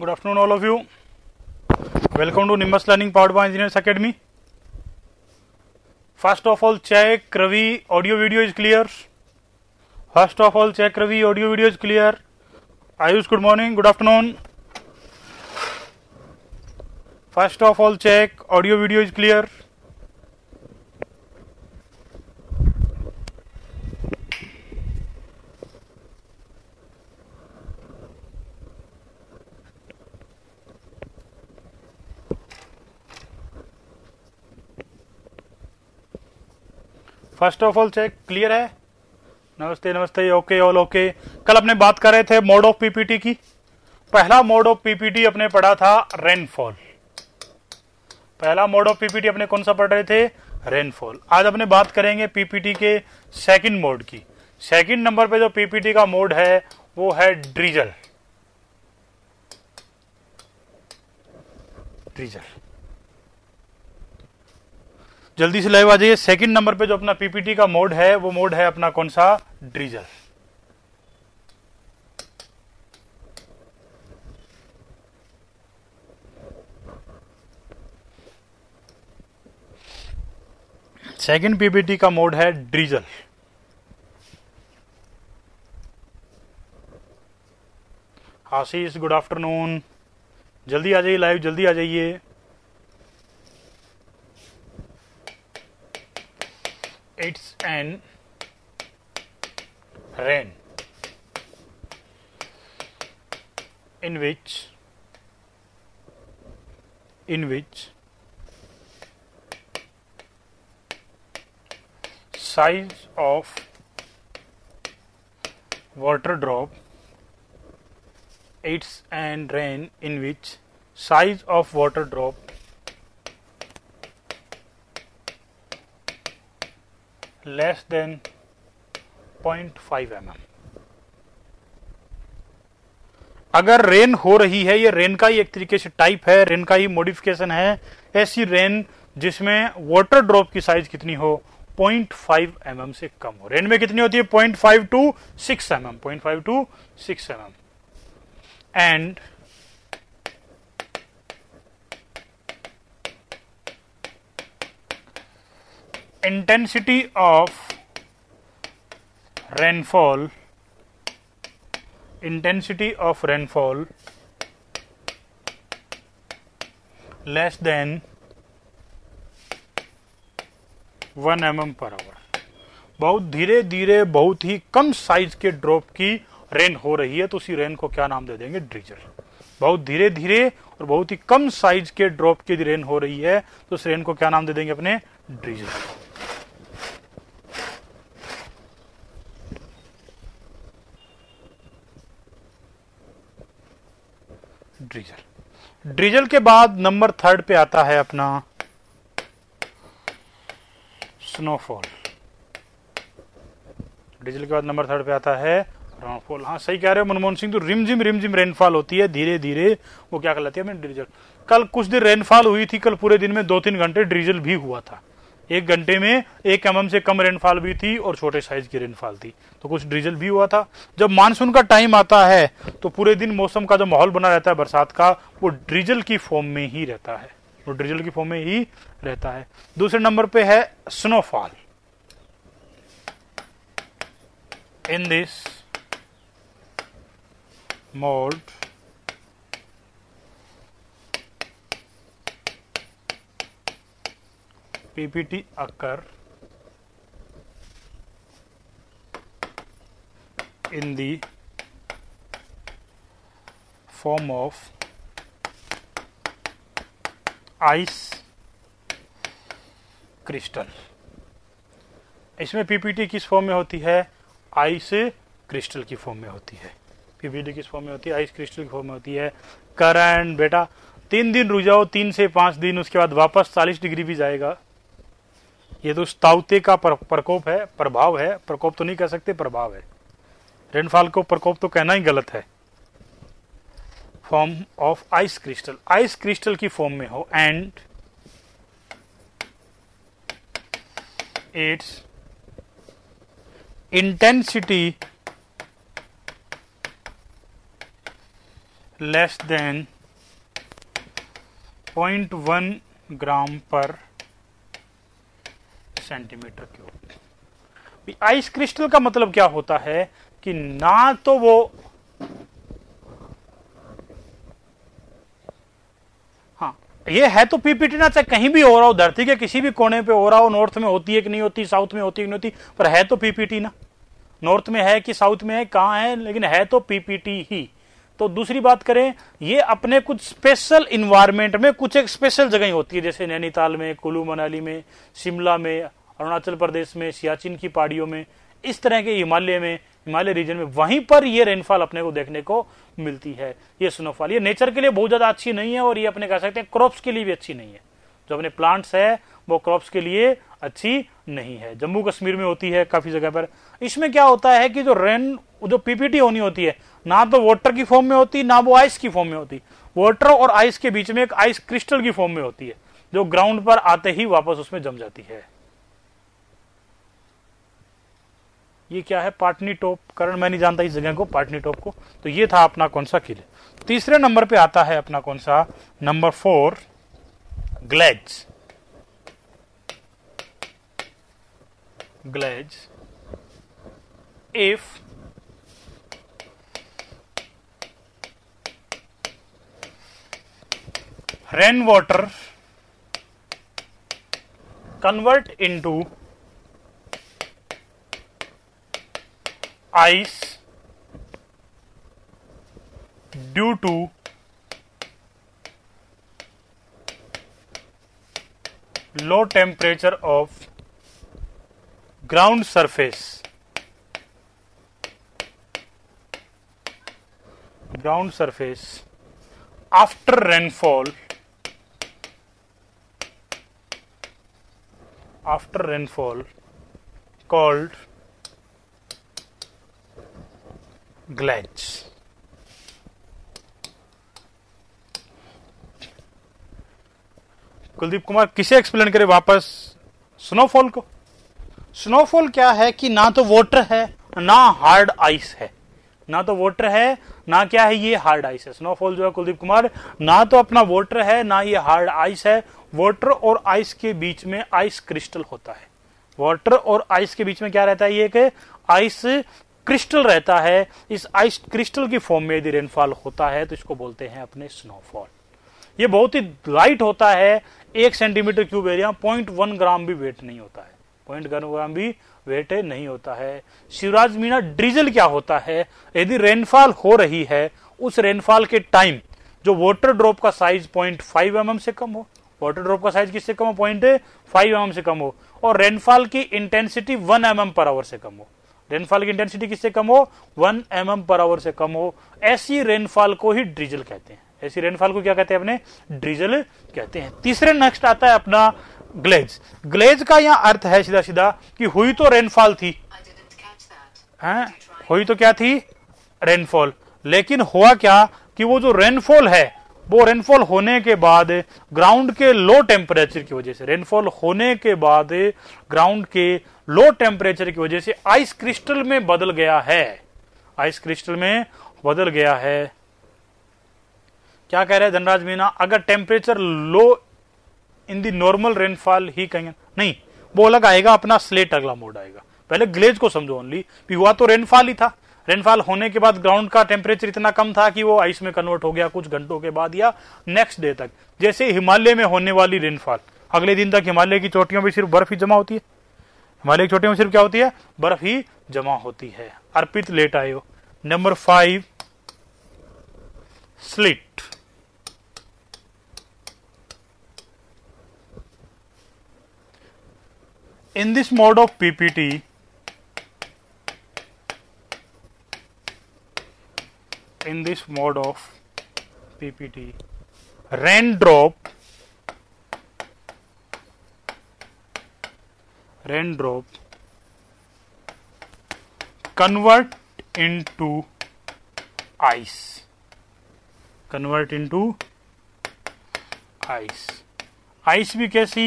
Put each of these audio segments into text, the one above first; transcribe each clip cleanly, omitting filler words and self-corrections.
Good afternoon, all of you. Welcome to Nimbus Learning powered by Engineers Academy. First of all, check Ravi audio video is clear. First of all, check Ravi audio video is clear. Ayush, good morning, good afternoon. First of all, check audio video is clear. First of all check clear है. नमस्ते नमस्ते. Okay all okay. कल अपने बात कर रहे थे mode of PPT की. पहला मोड ऑफ पीपीटी अपने पढ़ा था रेनफॉल. पहला मोड ऑफ पीपीटी अपने कौन सा पढ़ रहे थे? रेनफॉल. आज अपने बात करेंगे पीपीटी के सेकंड मोड की. सेकंड नंबर पे जो पीपीटी का मोड है वो है ड्रीजल. ड्रीजल. जल्दी से लाइव आ जाइए. सेकंड नंबर पे जो अपना पीपीटी का मोड है वो मोड है अपना कौन सा? ड्रीजल. सेकंड पीपीटी का मोड है ड्रीजल. आशीष गुड आफ्टरनून. जल्दी आ जाइए लाइव, जल्दी आ जाइए. It's an rain in which size of water drop. It's an rain in which size of water drop less than 0.5 mm. अगर रेन हो रही है, ये रेन का ही एक तरीके से टाइप है, रेन का ही मॉडिफिकेशन है. ऐसी रेन जिसमें वाटर ड्रॉप की साइज कितनी हो? 0.5 mm से कम हो. रेन में कितनी होती है? 0.5 to 6 mm. 0.5 to 6 mm. And intensity of rainfall less than 1 mm per hour. बहुत धीरे धीरे बहुत ही कम साइज के ड्रॉप की रेन हो रही है तो उसी रेन को क्या नाम दे देंगे? ड्रीजल. बहुत धीरे धीरे और बहुत ही कम साइज के ड्रॉप की रेन हो रही है तो उस रेन को क्या नाम दे देंगे अपने? ड्रीजल. ड्रीजल. ड्रीजल के बाद नंबर थर्ड पे आता है अपना स्नोफॉल. ड्रीजल के बाद नंबर थर्ड पे आता है स्नोफॉल. हाँ सही कह रहे हो मनमोहन सिंह. तो रिमझिम रेनफॉल होती है धीरे धीरे, वो क्या कहलाती है अपनी? ड्रीजल. कल कुछ देर रेनफॉल हुई थी. कल पूरे दिन में 2-3 घंटे ड्रीजल भी हुआ था. 1 घंटे में 1 mm से कम रेनफॉल भी थी और छोटे साइज की रेनफॉल थी तो कुछ ड्रीजल भी हुआ था. जब मानसून का टाइम आता है तो पूरे दिन मौसम का जो माहौल बना रहता है बरसात का वो ड्रीजल की फॉर्म में ही रहता है. वो ड्रीजल की फॉर्म में ही रहता है. दूसरे नंबर पे है snowfall. In this mode PPT occur in the form of ice crystal. इसमें पीपीटी किस फॉर्म में होती है? आइस क्रिस्टल की फॉर्म में होती है. पीपीटी किस फॉर्म में होती है? आइस क्रिस्टल की फॉर्म में होती है. करंट बेटा 3 दिन रुक जाओ, 3 से 5 दिन, उसके बाद वापस 40 डिग्री भी जाएगा. ये तो ताउते का प्रकोप है, प्रभाव है. प्रकोप तो नहीं कह सकते, प्रभाव है. रेनफॉल को प्रकोप तो कहना ही गलत है. Form of ice crystal. Ice crystal की फॉर्म में हो and its intensity less than 0.1 ग्राम पर सेंटीमीटर क्यूब। आइस क्रिस्टल का मतलब क्या होता है कि ना तो वो ये है तो पीपीटी ना, चाहे कहीं भी हो रहा हो, धरती के किसी भी कोने पे हो रहा हो, नॉर्थ में होती है कि नहीं होती, साउथ में होती है कि नहीं होती, पर है तो पीपीटी ना। नॉर्थ में है कि साउथ में है, कहां है, लेकिन है तो पीपीटी ही। तो दूसरी बात करें, ये अपने कुछ स्पेशल इन्वायरमेंट में कुछ एक स्पेशल जगह होती है, जैसे नैनीताल में, कुल्लू मनाली में, शिमला में, अरुणाचल प्रदेश में, सियाचिन की पहाड़ियों में, इस तरह के हिमालय में, हिमालय रीजन में, वहीं पर ये रेनफॉल अपने को देखने को मिलती है। ये स्नोफॉल ये नेचर के लिए बहुत ज्यादा अच्छी नहीं है, और ये अपने कह सकते हैं क्रॉप्स के लिए भी अच्छी नहीं है। जो अपने प्लांट्स है वो क्रॉप्स के लिए अच्छी नहीं है। जम्मू कश्मीर में होती है काफी जगह पर। इसमें क्या होता है कि जो पीपीटी होनी होती है, ना तो वाटर की फॉर्म में होती, ना वो आइस की फॉर्म में होती। वाटर और आइस के बीच में एक आइस क्रिस्टल की फॉर्म में होती है, जो ग्राउंड पर आते ही वापस उसमें जम जाती है। ये क्या है? पाटनी टॉप। कारण मैं नहीं जानता इस जगह को, पाटनी टॉप को। तो ये था अपना कौन सा किले। तीसरे नंबर पे आता है अपना कौन सा, number 4, glaze. Glaze if rain water convert into ice due to low temperature of ground surface after rainfall called glaze. Kuldeep Kumar किसे एक्सप्लेन करे वापस? स्नोफॉल को। स्नोफॉल क्या है कि ना तो वाटर है ना हार्ड आइस है, ना तो वाटर है ना क्या है, ये हार्ड आइस है। स्नोफॉल जो है कुलदीप कुमार, ना तो अपना वाटर है ना ये हार्ड आइस है। वाटर और आइस के बीच में आइस क्रिस्टल होता है। वाटर और आइस के बीच में क्या रहता है? ये कि आइस क्रिस्टल रहता है। इस आइस क्रिस्टल की फॉर्म में यदि रेनफॉल होता है तो इसको बोलते हैं अपने स्नोफॉल। ये बहुत ही लाइट होता है। 1 सेंटीमीटर क्यूब एरिया 0.1 ग्राम भी वेट नहीं होता है, 0.1 ग्राम भी वेट नहीं होता है। शिवराज मीना, ड्रिजल क्या होता है? यदि रेनफॉल हो रही है, उस रेनफॉल के टाइम जो वाटर ड्रॉप का साइज 0.5 mm से कम हो, वाटर ड्रॉप का साइज किससे कम हो? 0.5 mm से कम हो, और रेनफॉल की इंटेंसिटी 1 mm पर आवर से कम हो। रेनफॉल की इंटेंसिटी किससे कम हो? 1 mm पर आवर से कम हो। ऐसी रेनफॉल को ही ड्रिजल कहते हैं। ऐसी रेनफॉल को क्या कहते हैं? अपने ड्रिजल कहते हैं। तीसरे नेक्स्ट आता है अपना ग्लेज। ग्लेज का यह अर्थ है सीधा सीधा कि हुई तो रेनफॉल थी, हैं? हुई तो क्या थी? रेनफॉल। लेकिन हुआ क्या कि वो जो रेनफॉल है, वो रेनफॉल होने के बाद ग्राउंड के लो टेम्परेचर की वजह से, रेनफॉल होने के बाद ग्राउंड के लो टेम्परेचर की वजह से आइस क्रिस्टल में बदल गया है। आइस क्रिस्टल में बदल गया है। क्या कह रहे हैं धनराज मीना? अगर temperature low in the normal rainfall ही कहेंगे, नहीं, वो अलग आएगा, अपना स्लेट अगला मोड आएगा। पहले ग्लेज को समझो ओनली। हुआ तो रेनफॉल ही था। रेनफॉल होने के बाद ग्राउंड का टेम्परेचर इतना कम था कि वो आइस में कन्वर्ट हो गया कुछ घंटों के बाद या नेक्स्ट डे तक। जैसे हिमालय में होने वाली रेनफॉल, अगले दिन तक हिमालय की चोटियों में सिर्फ बर्फ ही जमा होती है। हिमालय की चोटियों में सिर्फ क्या होती है? बर्फ ही जमा होती है। अर्पित लेट आए हो। Number 5, slit. In this mode of PPT, raindrop convert into ice. Ice भी कैसी?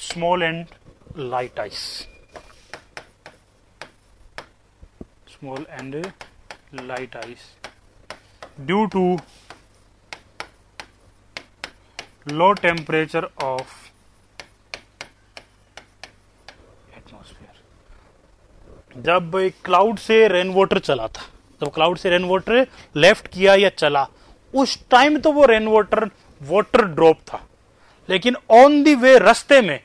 Small and light ice. Small and light ice due to low temperature of atmosphere. जब क्लाउड से रेन वाटर चला था, जब क्लाउड से रेन वाटर लेफ्ट किया या चला, उस टाइम तो वो रेन वाटर वाटर ड्रॉप था, लेकिन ऑन दी वे रास्ते में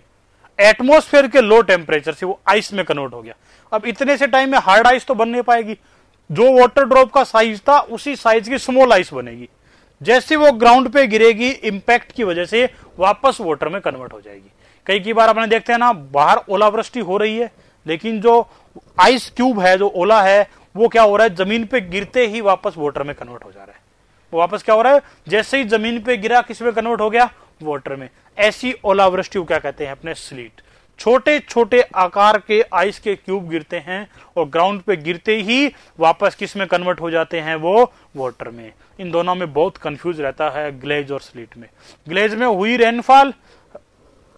एटमॉस्फेयर के लो टेम्परेचर से वो आइस में कन्वर्ट हो गया। अब इतने से टाइम में हार्ड आइस तो बन नहीं पाएगी, जो वाटर ड्रॉप का साइज था उसी साइज की स्मॉल आइस बनेगी। जैसे वो ग्राउंड पे गिरेगी, इंपैक्ट की वजह से वापस वाटर में कन्वर्ट हो जाएगी। कई बार अपने देखते हैं ना, बाहर ओलावृष्टि हो रही है, लेकिन जो आइस क्यूब है, जो ओला है, वो क्या हो रहा है, जमीन पे गिरते ही वापस वाटर में कन्वर्ट हो जा रहा है। वो वापस क्या हो रहा है, जैसे ही जमीन पे गिरा किस में कन्वर्ट हो गया, वाटर में। ऐसी ओलावृष्टि को क्या कहते हैं अपने, स्लीट। छोटे छोटे आकार के आइस के क्यूब गिरते हैं और ग्राउंड पे गिरते ही वापस किस में कन्वर्ट हो जाते हैं, वो वाटर में। इन दोनों में बहुत कंफ्यूज रहता है ग्लेज और स्लीट में। ग्लेज में हुई रेनफॉल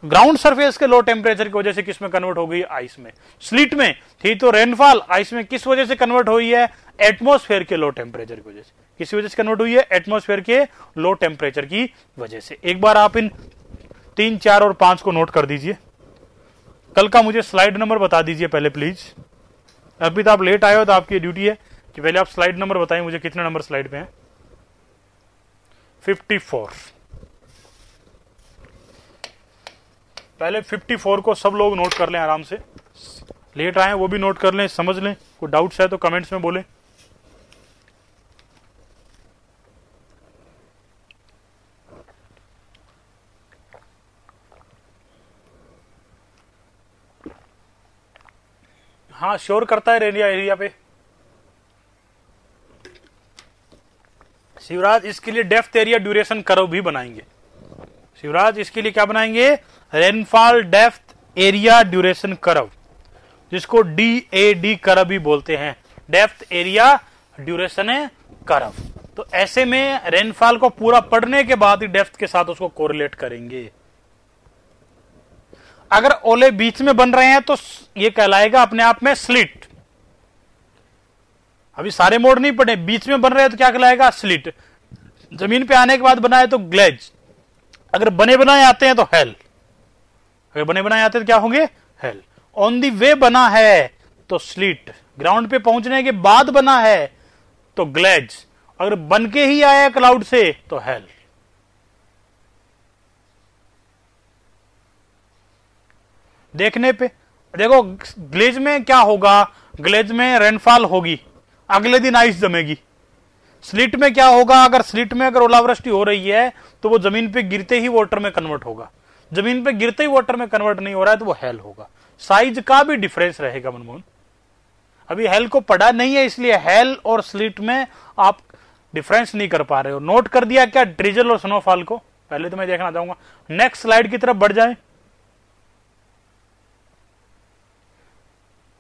ग्राउंड सरफेस के लो टेम्परेचर की वजह से किस में कन्वर्ट हो गई, आइस में। स्लीट में थी तो रेनफॉल आइस में किस वजह से कन्वर्ट हुई है, एटमॉस्फेयर के लो टेम्परेचर की वजह से। किस वजह से कन्वर्ट हुई है, एटमॉस्फेयर के लो टेम्परेचर की वजह से। एक बार आप इन 3, 4 और 5 को नोट कर दीजिए। कल का मुझे स्लाइड नंबर बता दीजिए पहले प्लीज। अभी तो आप लेट आए हो, तो आपकी ड्यूटी है कि पहले आप स्लाइड नंबर बताइए मुझे, कितने नंबर स्लाइड पे हैं। 54। पहले 54 को सब लोग नोट कर लें आराम से। लेट आए वो भी नोट कर लें, समझ लें। कोई डाउट्स है तो कमेंट्स में बोलें। हाँ, श्योर करता है एरिया पे। शिवराज इसके लिए डेप्थ एरिया ड्यूरेशन कर्व भी बनाएंगे। शिवराज इसके लिए क्या बनाएंगे, rainfall depth area duration curve, जिसको DAD कर्व भी बोलते हैं, डेप्थ एरिया ड्यूरेशन कर्व। तो ऐसे में रेनफॉल को पूरा पढ़ने के बाद ही डेप्थ के साथ उसको कोरिलेट करेंगे। अगर ओले बीच में बन रहे हैं तो ये कहलाएगा अपने आप में स्लिट। अभी सारे मोड नहीं पड़े, बीच में बन रहे हैं तो क्या कहलाएगा, स्लिट। जमीन पे आने के बाद बना है तो ग्लेज। अगर बने बनाए आते हैं तो हेल। अगर बने बनाए आते हैं तो क्या होंगे, हेल। ऑन दी वे बना है तो स्लिट। ग्राउंड पे पहुंचने के बाद बना है तो ग्लेज। अगर बन के ही आया क्लाउड से तो हेल। देखने पे देखो, ग्लेज में क्या होगा, ग्लेज में रेनफॉल होगी, अगले दिन आइस जमेगी। स्लिट में क्या होगा, अगर स्लिट में अगर ओलावृष्टि हो रही है तो वो जमीन पे गिरते ही वाटर में कन्वर्ट होगा। जमीन पे गिरते ही वाटर में कन्वर्ट नहीं हो रहा है तो वो हेल होगा। साइज का भी डिफरेंस रहेगा मनमोहन। अभी हेल को पढ़ा नहीं है, इसलिए हेल और स्लिट में आप डिफरेंस नहीं कर पा रहे हो। नोट कर दिया क्या ड्रिजल और स्नोफॉल को? पहले तो मैं देखना चाहूंगा, नेक्स्ट स्लाइड की तरफ बढ़ जाए।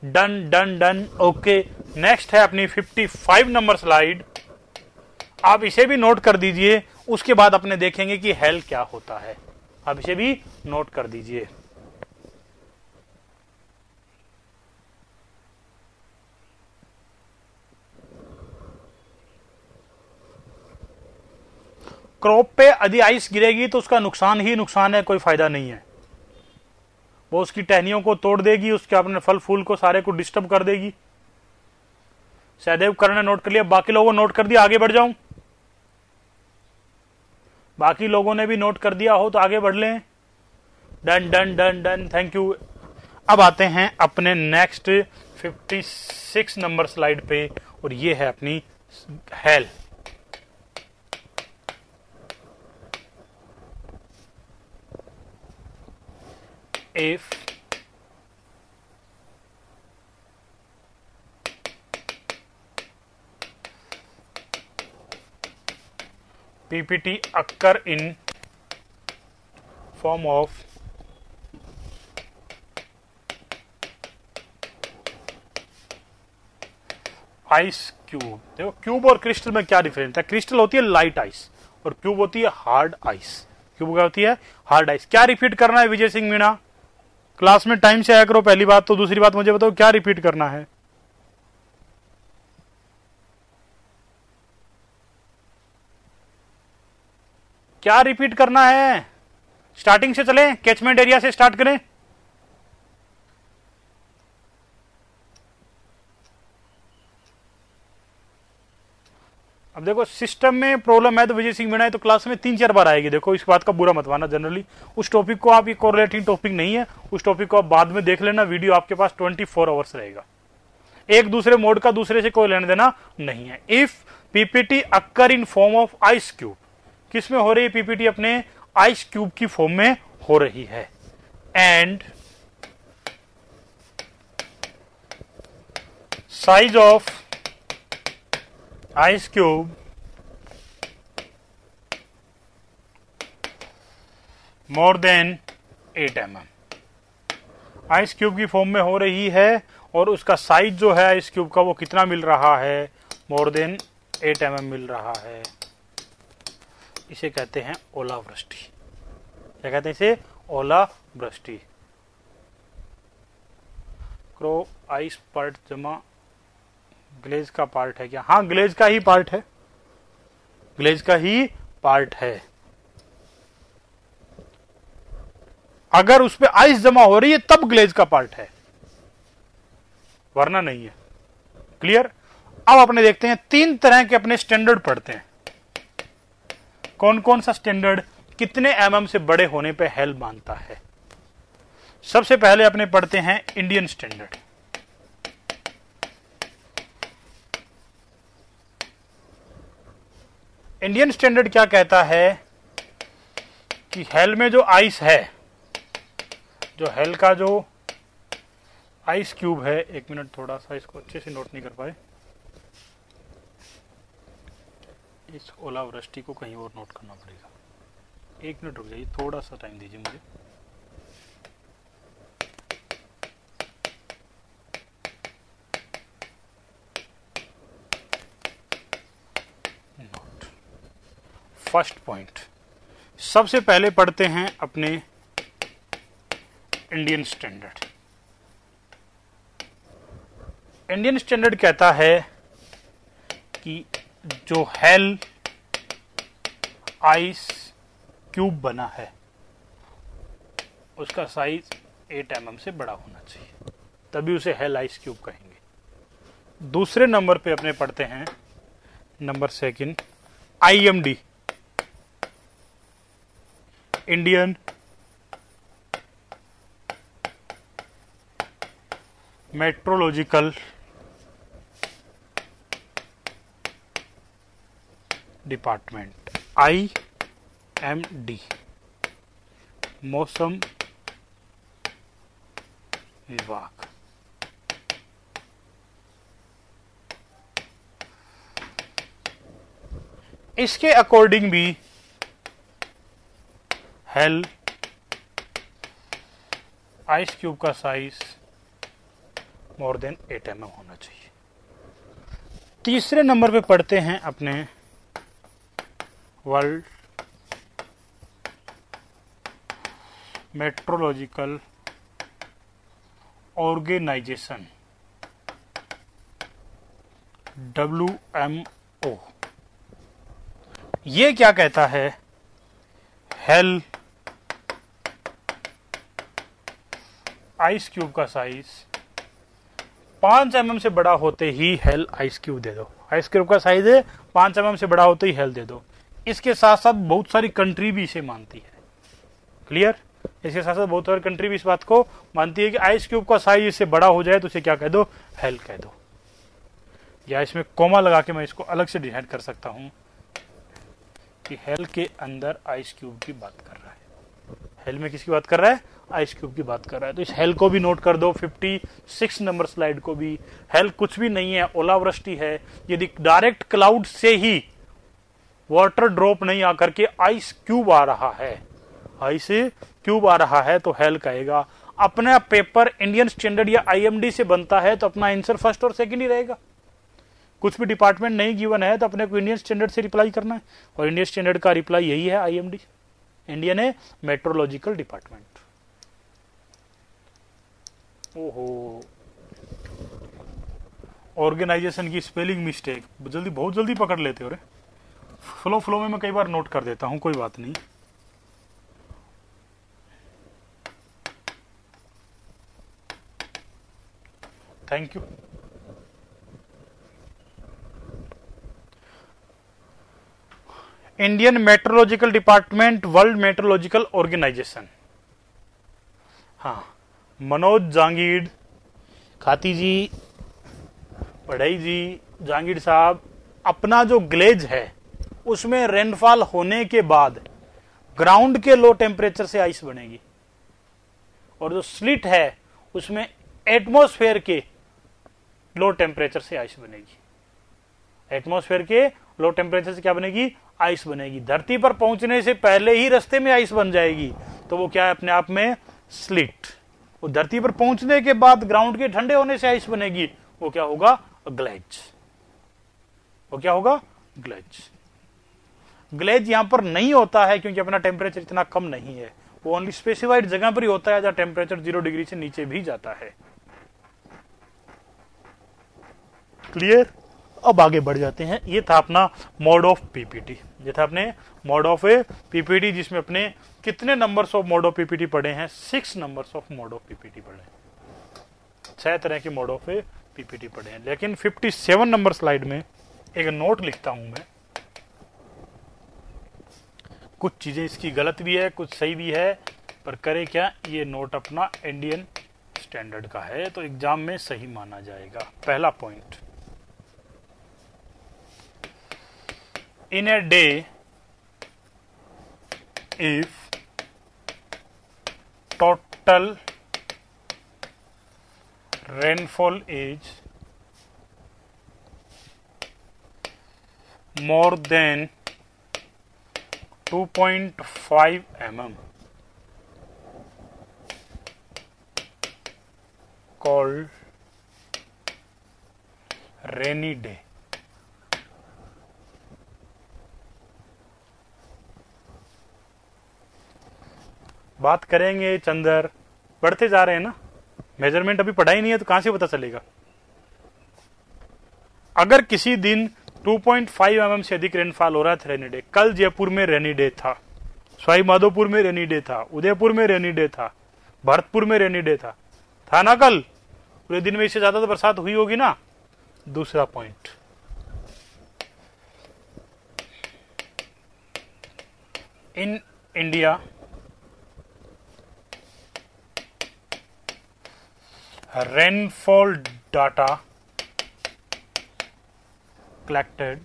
Done done done, okay. Next है अपनी 55 नंबर स्लाइड। आप इसे भी नोट कर दीजिए, उसके बाद अपने देखेंगे कि हेल क्या होता है। आप इसे भी नोट कर दीजिए। क्रॉप पे यदि आइस गिरेगी तो उसका नुकसान ही नुकसान है, कोई फायदा नहीं है। वो उसकी टहनियों को तोड़ देगी, उसके अपने फल फूल को सारे को डिस्टर्ब कर देगी। सहदेव कर्ण ने नोट कर लिया, बाकी लोगों ने नोट कर दिया, आगे बढ़ जाऊं? बाकी लोगों ने भी नोट कर दिया हो तो आगे बढ़ लें। Done done done done, thank you. अब आते हैं अपने नेक्स्ट 56 नंबर स्लाइड पे, और ये है अपनी hello. If PPT occur in form of ice cube. देखो क्यूब और क्रिस्टल में क्या डिफरेंस है। क्रिस्टल होती है लाइट आइस और क्यूब होती है हार्ड आइस। क्यूब क्या होती है, हार्ड आइस। क्या रिपीट करना है विजय सिंह मीणा? क्लास में टाइम से आया करो, पहली बात। तो दूसरी बात मुझे बताओ क्या रिपीट करना है। क्या रिपीट करना है? स्टार्टिंग से चलें, कैचमेंट एरिया से स्टार्ट करें। अब देखो सिस्टम में प्रॉब्लम है तो विजय सिंह मीणा है तो क्लास में 3-4 बार आएगी। देखो इस बात का बुरा मत माना। जनरली उस टॉपिक को आप, ये कोरिलेटिंग टॉपिक नहीं है, उस टॉपिक को आप बाद में देख लेना। वीडियो आपके पास 24 आवर्स रहेगा। एक दूसरे मोड का दूसरे से कोई लेने देना नहीं है। If PPT occur in form of ice cube, किस में हो रही है पीपीटी? अपने आइस क्यूब की फॉर्म में हो रही है। And size of ice cube more than 8 mm, ice cube की फॉर्म में हो रही है और उसका साइज जो है आइस क्यूब का वो कितना मिल रहा है? मोर देन 8 mm मिल रहा है। इसे कहते हैं ओलावृष्टि। क्या कहते हैं इसे? ओलावृष्टि। क्रो आइस पार्ट जमा ग्लेज का पार्ट है क्या? हाँ, ग्लेज का ही पार्ट है, ग्लेज का ही पार्ट है। अगर उस पे आइस जमा हो रही है तब ग्लेज का पार्ट है, वरना नहीं है। क्लियर? अब अपने देखते हैं 3 तरह के अपने स्टैंडर्ड पढ़ते हैं। कौन कौन सा स्टैंडर्ड कितने mm से बड़े होने पे हेल मानता है? सबसे पहले अपने पढ़ते हैं इंडियन स्टैंडर्ड। इंडियन स्टैंडर्ड क्या कहता है कि हेल में जो आइस है, जो हेल का जो आइस क्यूब है, 1 मिनट, थोड़ा सा इसको अच्छे से नोट नहीं कर पाए। इस ओलावृष्टि को कहीं और नोट करना पड़ेगा। 1 मिनट रुक जाइए, थोड़ा सा टाइम दीजिए मुझे। नोट फर्स्ट पॉइंट, सबसे पहले पढ़ते हैं अपने इंडियन स्टैंडर्ड। इंडियन स्टैंडर्ड कहता है कि जो हेल आइस क्यूब बना है उसका साइज 8 mm से बड़ा होना चाहिए, तभी उसे हेल आइस क्यूब कहेंगे। दूसरे नंबर पे अपने पढ़ते हैं number 2 IMD, Indian meteorological department, IMD, मौसम विभाग। इसके अकॉर्डिंग भी हेल आइस क्यूब का साइज मोर देन 8 mm होना चाहिए। तीसरे नंबर पे पढ़ते हैं अपने वर्ल्ड मेट्रोलॉजिकल ऑर्गेनाइजेशन, WMO। ये क्या कहता है? हेल आइस क्यूब का साइज 5 mm से बड़ा होते ही हेल आइस क्यूब दे दो। आइस क्यूब का साइज 5 mm से बड़ा होते ही हेल दे दो। इसके साथ साथ बहुत सारी कंट्री भी इसे मानती है। क्लियर? इसके साथ साथ बहुत सारी कंट्री भी इस बात को मानती है कि आइस क्यूब का साइज इससे बड़ा हो जाए तो इसे क्या कह दो? हेल कह दो। या इसमें कोमा लगा के मैं इसको अलग से डिसाइड कर सकता हूं कि हेल के अंदर आइस क्यूब की बात कर रहा है। हेल में किसकी बात कर रहा है? आइस क्यूब की बात कर रहा है। तो इस हेल को भी नोट कर दो, 56 नंबर स्लाइड को भी। हेल कुछ भी नहीं है, ओलावृष्टि है। यदि डायरेक्ट क्लाउड से ही वाटर ड्रॉप नहीं आकर के आइस क्यूब आ रहा है, आइस क्यूब आ रहा है तो हेल कहेगा। अपना पेपर इंडियन स्टैंडर्ड या IMD से बनता है तो अपना आंसर फर्स्ट और सेकंड ही रहेगा। कुछ भी डिपार्टमेंट नहीं गिवन है तो अपने को इंडियन स्टैंडर्ड से रिप्लाई करना है, और इंडियन स्टैंडर्ड का रिप्लाई यही है IMD, इंडियन है मेट्रोलॉजिकल डिपार्टमेंट। ओहो, ऑर्गेनाइजेशन की स्पेलिंग मिस्टेक बहुत जल्दी पकड़ लेते हो रे। फ्लो में मैं कई बार नोट कर देता हूं, कोई बात नहीं। Thank you. Indian meteorological department, world meteorological organisation. हाँ, मनोज जांगीड़, खाती जी, पढ़ाई जी, जांगीड़ साहब, अपना जो ग्लेज है उसमें रेनफॉल होने के बाद ग्राउंड के लो टेम्परेचर से आइस बनेगी, और जो स्लिट है उसमें एटमॉस्फेयर के लो टेम्परेचर से आइस बनेगी। एटमॉस्फेयर के लो टेम्परेचर से क्या बनेगी? आइस बनेगी। धरती पर पहुंचने से पहले ही रास्ते में आइस बन जाएगी, तो वो क्या है? अपने आप में स्लिट। वो धरती पर पहुंचने के बाद ग्राउंड के ठंडे होने से आइस बनेगी, वो क्या होगा? ग्लेज। वो क्या होगा? ग्लेज। ग्लेज यहां पर नहीं होता है क्योंकि अपना टेम्परेचर इतना कम नहीं है, वो ओनली स्पेसिफाइड जगह पर ही होता है जहां टेम्परेचर 0 डिग्री से नीचे भी जाता है। क्लियर? अब आगे बढ़ जाते हैं। ये था अपना मोड ऑफ पीपीटी, ये था अपने मोड ऑफ पीपीटी, जिसमें अपने कितने numbers of mode of PPT पढ़े हैं? 6 numbers of mode of PPT पढ़े हैं। 6 तरह के मोड ऑफ पीपीटी पढ़े हैं। लेकिन 57 नंबर स्लाइड में एक नोट लिखता हूं मैं। कुछ चीजें इसकी गलत भी है, कुछ सही भी है, पर करे क्या, ये नोट अपना इंडियन स्टैंडर्ड का है तो एग्जाम में सही माना जाएगा। पहला point, in a day if total rainfall is more than 2.5 mm called rainy day। बात करेंगे चंदर, बढ़ते जा रहे हैं ना, मेजरमेंट अभी पढ़ा ही नहीं है तो कहां से पता चलेगा। अगर किसी दिन 2.5 mm से अधिक रेनफॉल हो रहा है रेनी डे, कल जयपुर में रेनी डे था, सवाई माधोपुर में रेनी डे था, उदयपुर में रेनी डे था, भरतपुर में रेनी डे था ना कल, पूरे दिन में इससे ज्यादा तो बरसात हुई होगी ना। दूसरा point, in India rainfall data collected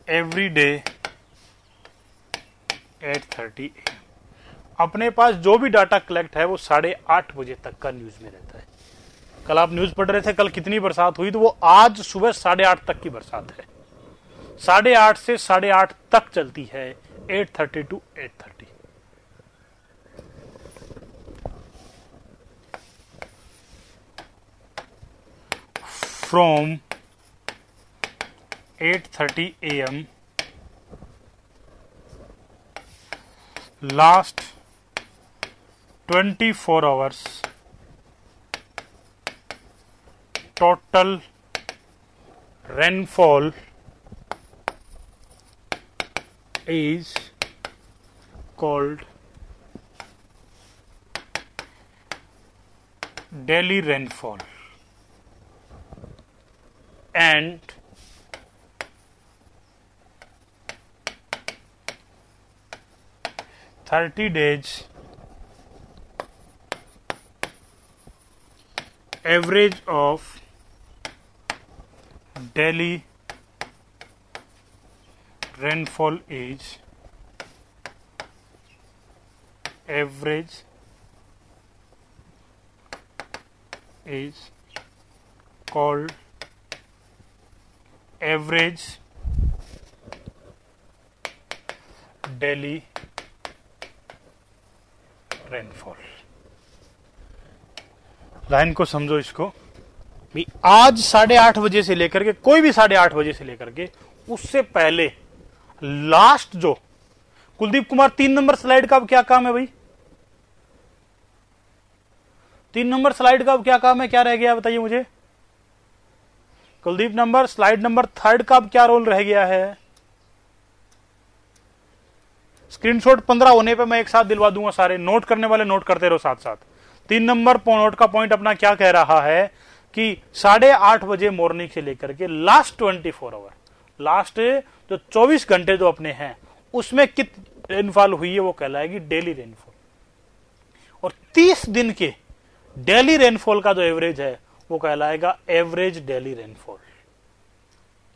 every day at 8:30 AM। अपने पास जो भी डाटा कलेक्ट है वो 8:30 बजे तक का न्यूज में रहता है। कल आप न्यूज पढ़ रहे थे कल कितनी बरसात हुई, तो वो आज सुबह 8:30 तक की बरसात है। 8:30 से 8:30 तक चलती है, 8:30 to 8:30। From 8:30 AM last 24 hours total rainfall is called daily rainfall, and (30 days) average of daily rainfall is called average daily rainfall. Line को समझो इसको भी, आज 8:30 बजे से लेकर के, कोई भी 8:30 बजे से लेकर के उससे पहले लास्ट जो, कुलदीप कुमार 3 नंबर स्लाइड का अब क्या काम है भाई? 3 नंबर स्लाइड का अब क्या काम है, क्या रह गया बताइए मुझे? कुलदीप नंबर स्लाइड नंबर 3 का अब क्या रोल रह गया है? स्क्रीनशॉट 15 होने पे मैं एक साथ दिलवा दूंगा, सारे नोट करने वाले नोट करते रहो साथ साथ। 3 नंबर नोट का पॉइंट अपना क्या कह रहा है कि 8:30 बजे मॉर्निंग से लेकर के लास्ट 24 आवर, लास्ट जो 24 घंटे जो अपने हैं उसमें कितनी रेनफॉल हुई है वो कहलाएगी डेली रेनफॉल। और 30 दिन के डेली रेनफॉल का जो एवरेज है वो कहलाएगा एवरेज डेली रेनफॉल।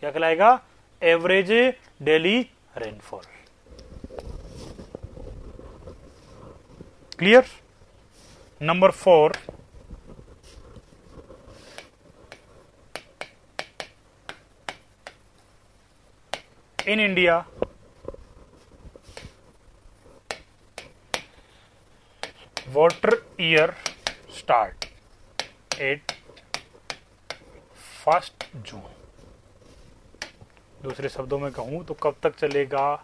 क्या कहलाएगा? Average daily rainfall. Clear? Number 4, in India, water year start at 1 जून। दूसरे शब्दों में कहूं तो कब तक चलेगा?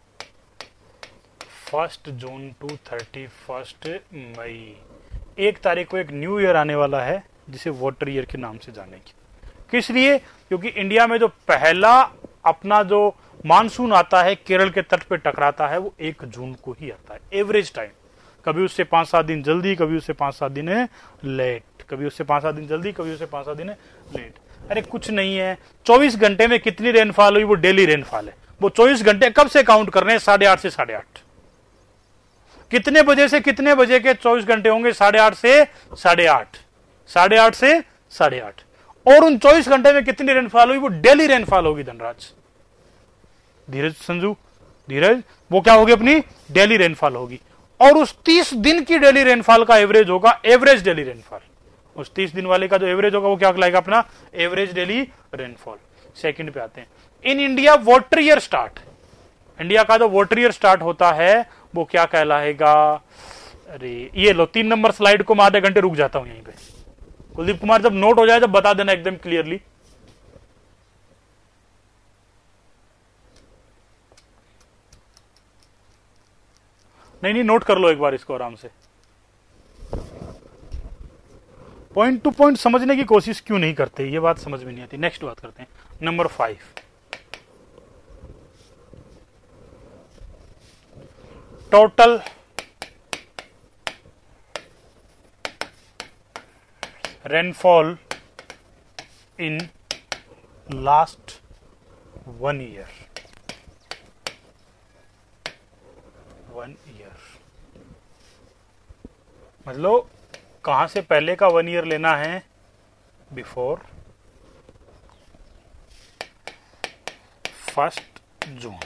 1 जून टू 31 मई। 1 तारीख को एक न्यू ईयर आने वाला है जिसे वाटर ईयर के नाम से जानेंगे। किस लिए? क्योंकि इंडिया में जो पहला अपना जो मानसून आता है केरल के तट पे टकराता है वो 1 जून को ही आता है। एवरेज टाइम, कभी उससे 5-7 दिन जल्दी, कभी उससे 5-7 दिन लेट, कभी उससे 5-7 दिन जल्दी, कभी उससे 5-7 दिन लेट। अरे कुछ नहीं है, 24 घंटे में कितनी रेनफॉल हुई वो डेली रेनफॉल है। वो 24 घंटे कब से काउंट कर रहे हैं? 8:30 से 8:30। कितने बजे से कितने बजे के 24 घंटे होंगे? 8:30 से 8:30, 8:30 से 8:30। और उन 24 घंटे में कितनी रेनफॉल हुई वो डेली रेनफॉल होगी। धनराज, धीरज, संजू, धीरज, वो क्या होगी? अपनी डेली रेनफॉल होगी। और उस 30 दिन की डेली रेनफॉल का एवरेज होगा एवरेज डेली रेनफॉल। उस 30 दिन वाले का जो एवरेज होगा वो क्या कहलाएगा? अपना एवरेज डेली रेनफॉल। सेकंड पे आते हैं। In India water year start, India का जो वाटर ईयर स्टार्ट होता है वो क्या कहलाएगा? अरे ये लो 3 नंबर स्लाइड को मैं आधे घंटे रुक जाता हूं यहीं पे। कुलदीप कुमार जब नोट हो जाए जब बता देना एकदम क्लियरली। नहीं, नोट कर लो एक बार इसको आराम से। पॉइंट टू पॉइंट समझने की कोशिश क्यों नहीं करते, ये बात समझ में नहीं आती। नेक्स्ट बात करते हैं, number 5, total rainfall in last 1 year. 1 year मतलब कहां से पहले का 1 ईयर लेना है? Before 1 June.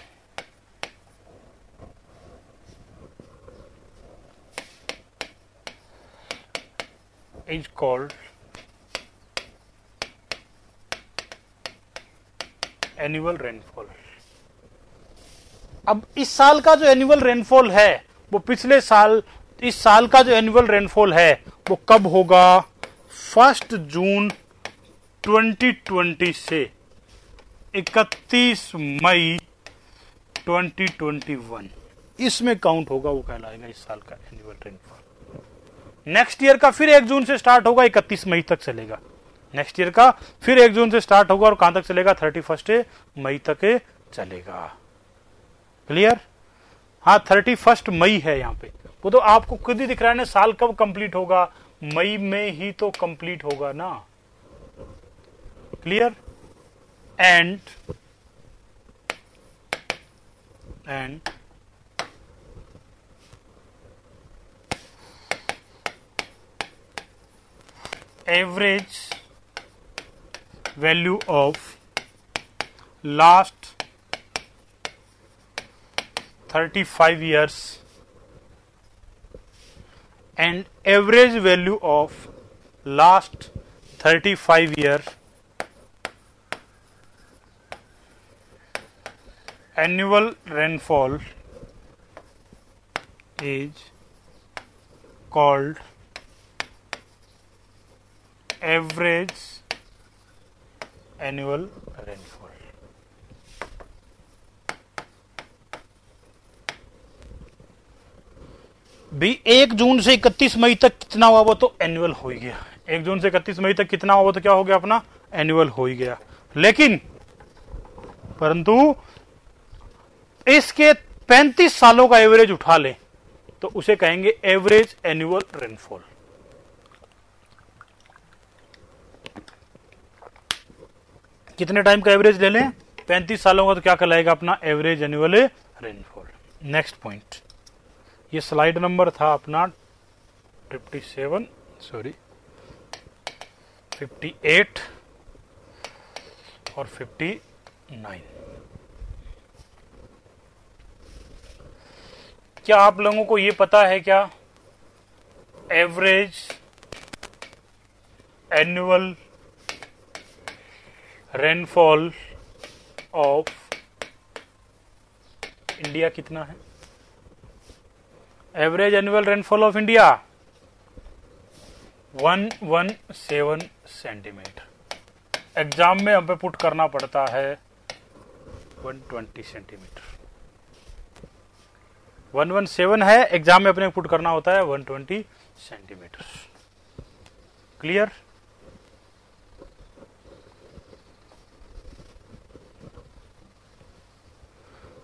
Is called annual rainfall. अब इस साल का जो एनुअल रेनफॉल है वो पिछले साल, इस साल का जो एनुअल रेनफॉल है वो कब होगा? 1 जून 2020 से 31 मई 2021, इसमें काउंट होगा, वो कहलाएगा इस साल का एनुअल रेनफॉल। नेक्स्ट ईयर का फिर 1 जून से स्टार्ट होगा, 31 मई तक चलेगा। नेक्स्ट ईयर का फिर 1 जून से स्टार्ट होगा और कहां तक चलेगा? 31 मई तक चलेगा। क्लियर? हाँ, 31 मई है यहाँ पे, वो तो आपको खुद ही दिख रहा है ना। साल कब कंप्लीट होगा? मई में ही तो कंप्लीट होगा ना। Clear? And average value of last 35 years and average value of last 35 year annual rainfall is called average annual rainfall। भी 1 जून से 31 मई तक कितना हुआ वो तो एनुअल हो ही गया। 1 जून से 31 मई तक कितना हुआ वो तो क्या हो गया? अपना एनुअल हो ही गया। लेकिन परंतु इसके 35 सालों का एवरेज उठा लें तो उसे कहेंगे एवरेज एनुअल रेनफॉल। कितने टाइम का एवरेज ले लें? 35 सालों का, तो क्या कहलाएगा अपना average annual rainfall. Next point, ये स्लाइड नंबर था अपना 57 सॉरी 58 और 59। क्या आप लोगों को ये पता है क्या average annual rainfall of India कितना है? Average annual rainfall of India 117 centimetre. Exam में हमें पुट करना पड़ता है 120 सेंटीमीटर। 117 है, एग्जाम में अपने पुट करना होता है 120 सेंटीमीटर। क्लियर?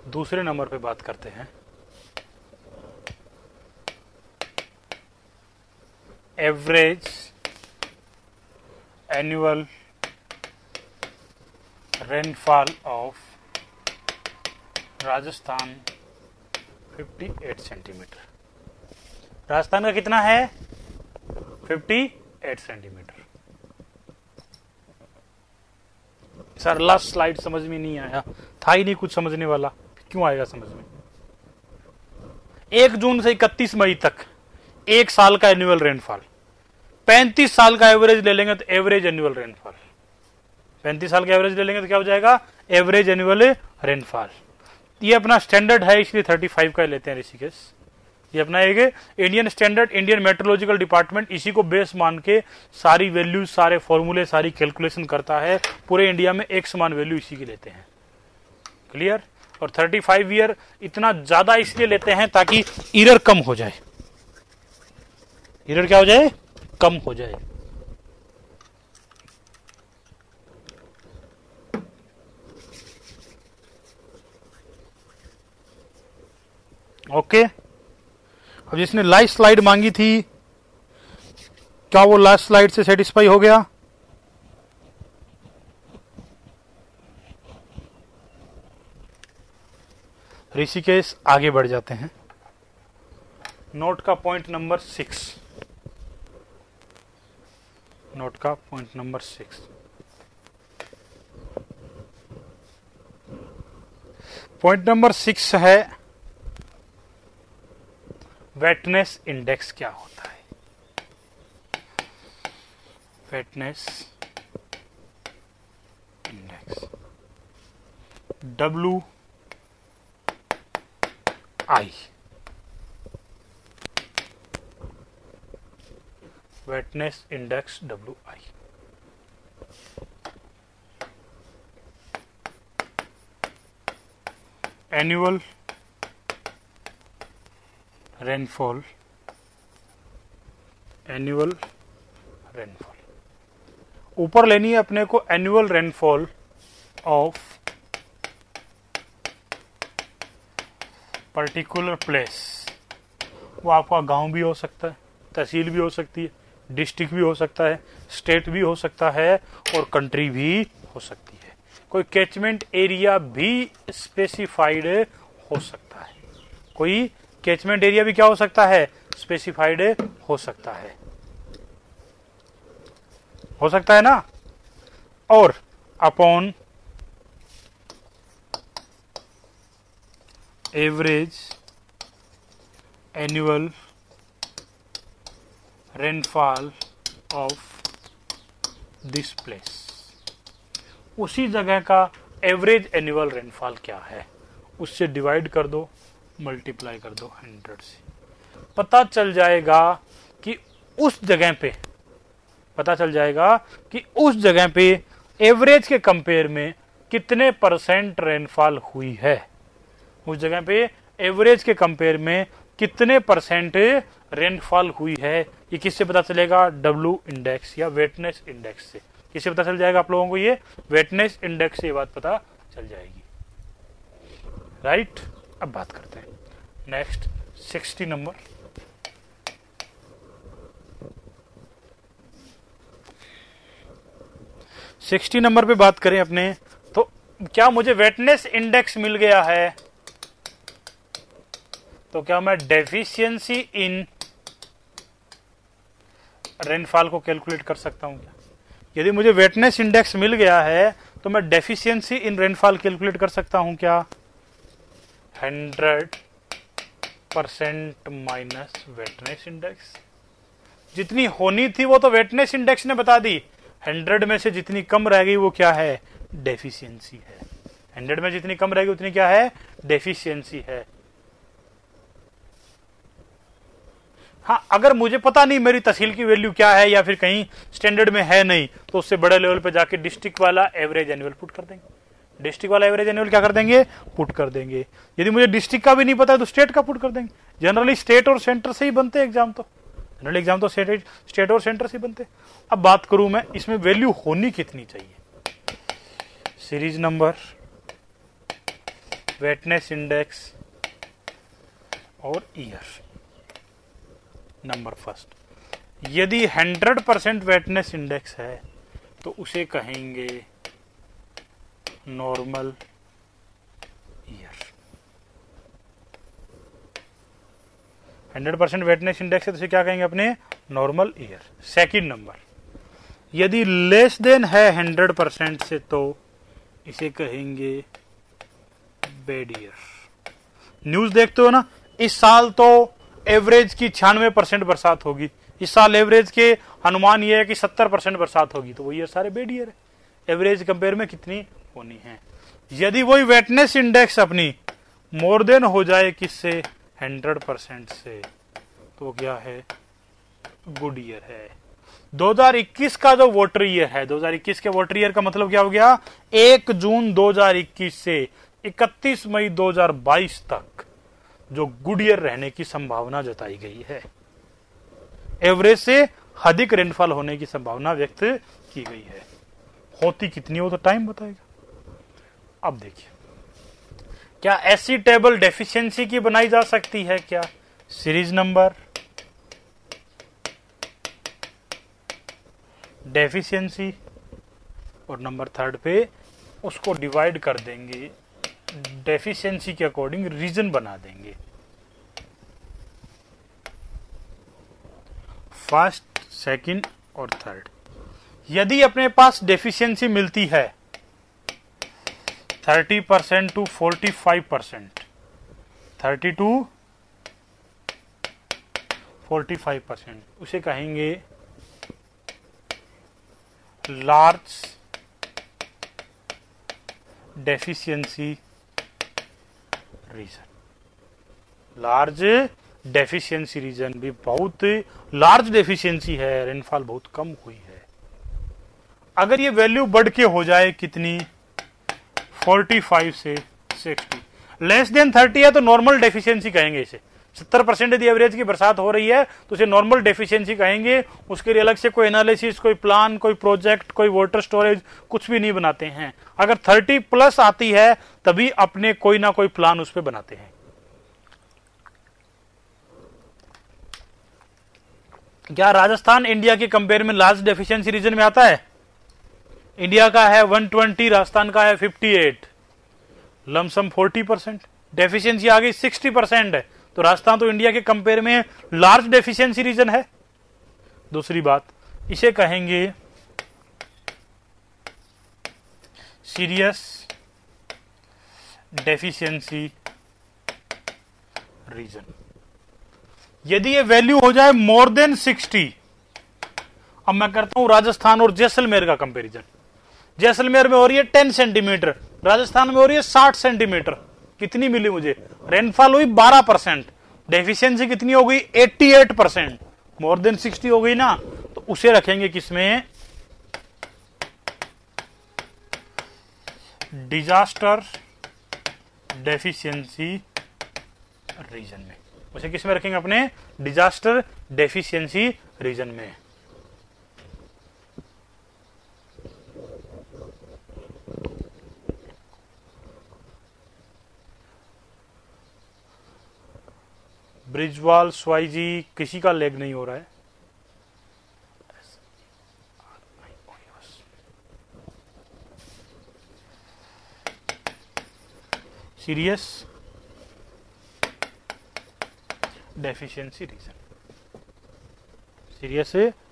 दूसरे नंबर पे बात करते हैं। Average annual rainfall of Rajasthan 58 centimetre. Rajasthan का कितना है? 58 सेंटीमीटर। सर लास्ट स्लाइड समझ में नहीं आया, था ही नहीं कुछ समझने वाला, क्यों आएगा समझ में? 1 जून से 31 मई तक 1 साल का एनुअल रेनफॉल, 35 साल का एवरेज ले लेंगे तो एवरेज एनुअल रेनफॉल। 35 साल का एवरेज ले लेंगे तो क्या हो जाएगा? Average annual rainfall. ये अपना स्टैंडर्ड है, इसलिए 35 का लेते हैं ऋषिकेश। ये अपना एक Indian standard, Indian meteorological department इसी को बेस मान के सारी वैल्यूज, सारे फॉर्मूले, सारी कैलकुलेशन करता है। पूरे इंडिया में एक समान वैल्यू इसी की लेते हैं। क्लियर? और 35 ईयर इतना ज्यादा इसलिए लेते हैं ताकि एरर कम हो जाए। एरर क्या हो जाए? कम हो जाए। ओके, अब जिसने लास्ट स्लाइड मांगी थी, क्या वो लास्ट स्लाइड से सेटिस्फाई हो गया? ऋषिकेश आगे बढ़ जाते हैं। नोट का पॉइंट नंबर 6। नोट का पॉइंट नंबर 6। पॉइंट नंबर 6 है वेटनेस इंडेक्स क्या होता है? वेटनेस index WI। वेटनेस index WI। Annual rainfall, annual rainfall ऊपर लेनी है अपने को। Annual rainfall of particular place, वो आपका गांव भी हो सकता है, तहसील भी हो सकती है, डिस्ट्रिक्ट भी हो सकता है, स्टेट भी हो सकता है और कंट्री भी हो सकती है। कोई कैचमेंट एरिया भी स्पेसिफाइड हो सकता है। कोई कैचमेंट एरिया भी क्या हो सकता है? स्पेसिफाइड हो सकता है। हो सकता है ना? और upon average annual rainfall of this place, उसी जगह का एवरेज एनुअल रेनफॉल क्या है उससे डिवाइड कर दो, मल्टीप्लाई कर दो 100 से। पता चल जाएगा कि उस जगह पे, पता चल जाएगा कि उस जगह पे एवरेज के कंपेयर में कितने % रेनफॉल हुई है। उस जगह पे एवरेज के कंपेयर में कितने % रेनफॉल हुई है, ये किससे पता चलेगा? W इंडेक्स या वेटनेस इंडेक्स से। किससे पता चल जाएगा आप लोगों को? ये वेटनेस इंडेक्स से ये बात पता चल जाएगी, राइट। अब बात करते हैं नेक्स्ट 60 नंबर। सिक्सटी नंबर पे बात करें अपने, तो क्या मुझे वेटनेस इंडेक्स मिल गया है तो क्या मैं डेफिशिएंसी इन रेनफॉल को कैलकुलेट कर सकता हूं क्या? यदि मुझे वेटनेस इंडेक्स मिल गया है तो मैं डेफिशिएंसी इन रेनफॉल कैलकुलेट कर सकता हूं क्या? 100% माइनस वेटनेस इंडेक्स। जितनी होनी थी वो तो वेटनेस इंडेक्स ने बता दी, 100 में से जितनी कम रह गई वो क्या है? डेफिशिएंसी है। 100 में जितनी कम रहेगी उतनी क्या है? डेफिशिएंसी है। हाँ, अगर मुझे पता नहीं मेरी तहसील की वैल्यू क्या है या फिर कहीं स्टैंडर्ड में है नहीं, तो उससे बड़े लेवल पे जाके डिस्ट्रिक्ट वाला एवरेज एनुअल पुट कर देंगे। डिस्ट्रिक्ट वाला एवरेज एनुअल क्या कर देंगे? पुट कर देंगे। यदि मुझे डिस्ट्रिक्ट का भी नहीं पता है तो स्टेट का पुट कर देंगे। जनरली स्टेट और सेंटर से ही बनते हैं एग्जाम, तो जनरल एग्जाम तो स्टेट और सेंटर से बनते। अब बात करूं मैं इसमें वैल्यू होनी कितनी चाहिए? सीरीज नंबर, वेटनेस इंडेक्स और ईयर। नंबर फर्स्ट, यदि 100% वेटनेस इंडेक्स है तो उसे कहेंगे नॉर्मल ईयर। 100% वेटनेस इंडेक्स है तो उसे क्या कहेंगे अपने? Normal year. सेकंड नंबर, यदि लेस देन है 100% से तो इसे कहेंगे बैड ईयर। न्यूज देखते हो ना, इस साल तो एवरेज की 96% बरसात होगी, इस साल एवरेज के अनुमान यह है कि 70% बरसात होगी, तो वो ईयर सारे बैड ईयर है। एवरेज कंपेयर में कितनी होनी है? यदि वही वेटनेस इंडेक्स अपनी मोर देन हो जाए किससे? 100% से, तो क्या है? गुड ईयर है। 2021 का जो वाटर ईयर है, 2021 के वाटर ईयर का मतलब क्या हो गया? 1 जून 2021 से 31 मई 2022 तक जो गुड ईयर रहने की संभावना जताई गई है। एवरेज से अधिक रेनफॉल होने की संभावना व्यक्त की गई है। होती कितनी हो तो टाइम बताएगा। अब देखिए, क्या ऐसी टेबल डेफिशिएंसी की बनाई जा सकती है क्या? सीरीज नंबर, डेफिशिएंसी और नंबर थर्ड पे उसको डिवाइड कर देंगे, डेफिशिएंसी के अकॉर्डिंग रीजन बना देंगे। फर्स्ट, सेकंड और थर्ड। यदि अपने पास डेफिशिएंसी मिलती है 30% टू 45%, 30 टू 45%, उसे कहेंगे large deficiency region. Large deficiency region भी बहुत लार्ज डेफिशिएंसी है, रेनफॉल बहुत कम हुई है। अगर ये वैल्यू बढ़ के हो जाए कितनी? 45 से 60, लेस देन 30 है तो नॉर्मल डेफिशिएंसी कहेंगे इसे। 70% यदि एवरेज की बरसात हो रही है तो उसे नॉर्मल डेफिशिएंसी कहेंगे। उसके लिए अलग से कोई एनालिसिस, कोई प्लान, कोई प्रोजेक्ट, कोई वाटर स्टोरेज कुछ भी नहीं बनाते हैं। अगर 30 प्लस आती है तभी अपने कोई ना कोई प्लान उस पर बनाते हैं। क्या राजस्थान इंडिया के कंपेयर में लार्ज डेफिशिएंसी रीजन में आता है? इंडिया का है 120, राजस्थान का है 58, लमसम 40%। डेफिशिएंसी आ गई 60% है, तो राजस्थान तो इंडिया के कंपेयर में लार्ज डेफिशिएंसी रीजन है। दूसरी बात, इसे कहेंगे सीरियस डेफिशिएंसी रीजन। यदि ये वैल्यू हो जाए मोर देन 60, अब मैं करता हूं राजस्थान और जैसलमेर का कंपैरिजन। जैसलमेर में हो रही है 10 सेंटीमीटर, राजस्थान में हो रही है 60 सेंटीमीटर। कितनी मिली मुझे? रेनफॉल हुई 12%, डेफिशिएंसी कितनी हो गई? 88%। मोर देन 60 हो गई ना, तो उसे रखेंगे किसमें? डिजास्टर डेफिशिएंसी रीजन में। उसे किस में रखेंगे? अपने डिजास्टर डेफिशिएंसी रीजन में। ब्रिजवाल स्वाईजी, किसी का लेग नहीं हो रहा है। Serious deficiency region, serious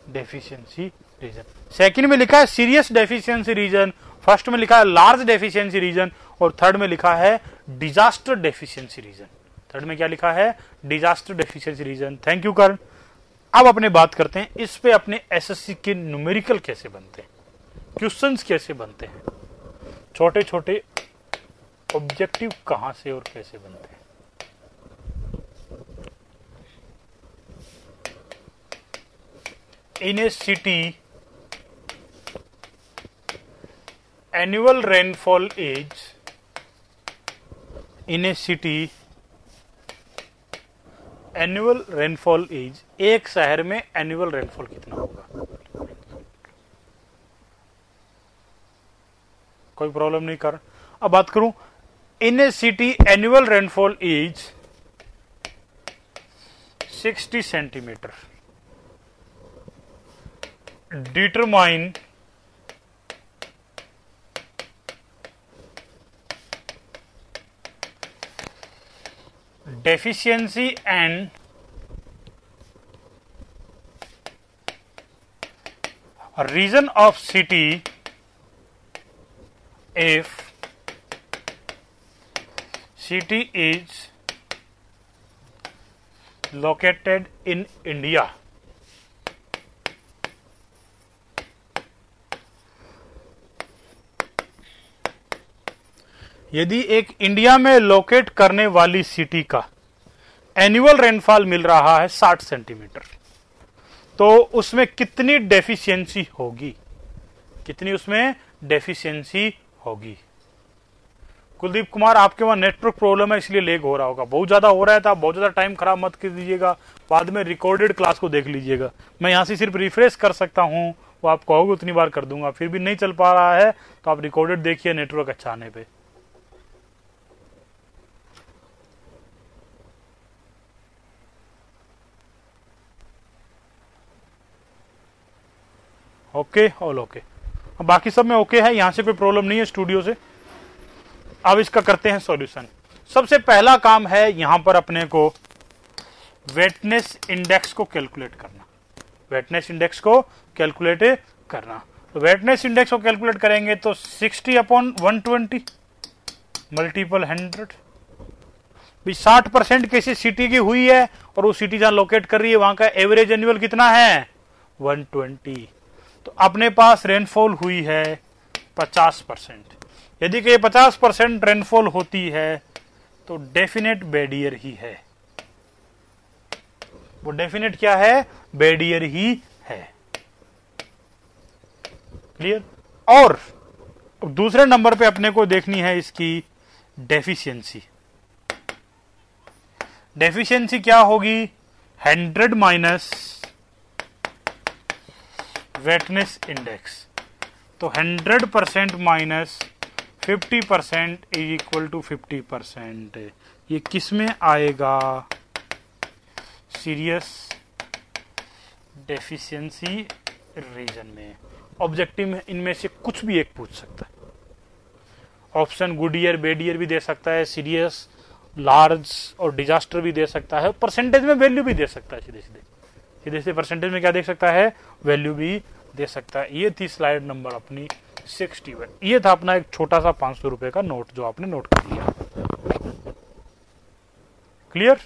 deficiency region. Second में लिखा है सीरियस डेफिशिएंसी रीजन, फर्स्ट में लिखा है लार्ज डेफिशिएंसी रीजन, और थर्ड में लिखा है डिजास्टर डेफिशिएंसी रीजन। थर्ड में क्या लिखा है? Disaster deficiency region. Thank you Karan. अब अपने बात करते हैं इस पे अपने एसएससी के न्यूमेरिकल कैसे बनते हैं, क्वेश्चंस कैसे बनते हैं, छोटे छोटे ऑब्जेक्टिव कहां से और कैसे बनते हैं। In a city annual rainfall is, in a city annual rainfall is, एक शहर में एनुअल रेनफॉल कितना होगा? कोई प्रॉब्लम नहीं कर। अब बात करूं, in a city annual rainfall is 60 centimetre. Determine deficiency and region of city if city is located in India। यदि एक इंडिया में लोकेट करने वाली सिटी का एनुअल रेनफॉल मिल रहा है 60 सेंटीमीटर, तो उसमें कितनी डेफिशिएंसी होगी? कितनी उसमें डेफिशिएंसी होगी? कुलदीप कुमार, आपके वहां नेटवर्क प्रॉब्लम है इसलिए लेग हो रहा होगा। बहुत ज्यादा हो रहा है तो आप बहुत ज्यादा टाइम खराब मत कर दीजिएगा, बाद में रिकॉर्डेड क्लास को देख लीजिएगा। मैं यहां से सिर्फ रिफ्रेश कर सकता हूं, वो आप कहोगे उतनी बार कर दूंगा, फिर भी नहीं चल पा रहा है तो आप रिकॉर्डेड देखिए नेटवर्क अच्छा आने पे। Okay, all okay. बाकी सब में ओके है, यहां से कोई प्रॉब्लम नहीं है स्टूडियो से। अब इसका करते हैं सॉल्यूशन। सबसे पहला काम है यहां पर अपने को वेटनेस इंडेक्स को कैलकुलेट करना। वेटनेस इंडेक्स को कैलकुलेट करना, तो वेटनेस इंडेक्स को कैलकुलेट करेंगे तो 60/120 मल्टीपल 100। 60% किसी सिटी की हुई है और वो सिटी जहां लोकेट कर रही है वहां का एवरेज एनुअल कितना है? 120। तो अपने पास रेनफॉल हुई है 50%। यदि कि 50% रेनफॉल होती है तो डेफिनेट बेडियर ही है। वो डेफिनेट क्या है? बेडियर ही है। क्लियर? और दूसरे नंबर पे अपने को देखनी है इसकी डेफिशिएंसी। डेफिशिएंसी क्या होगी? 100 माइनस वेटनेस इंडेक्स। तो 100% माइनस 50% इज इक्वल टू 50%। ये किस में आएगा? सीरियस डेफिशिएंसी रीजन में। ऑब्जेक्टिव में इनमें से कुछ भी एक पूछ सकता है। Option good year, bed year भी दे सकता है, सीरियस, लार्ज और डिजास्टर भी दे सकता है, परसेंटेज में वैल्यू भी दे सकता है। सीधे सीधे परसेंटेज में क्या देख सकता है? वैल्यू भी दे सकता है। ये थी स्लाइड नंबर अपनी 61। ये था अपना एक छोटा सा 500 रुपए का नोट जो आपने नोट कर लिया। क्लियर?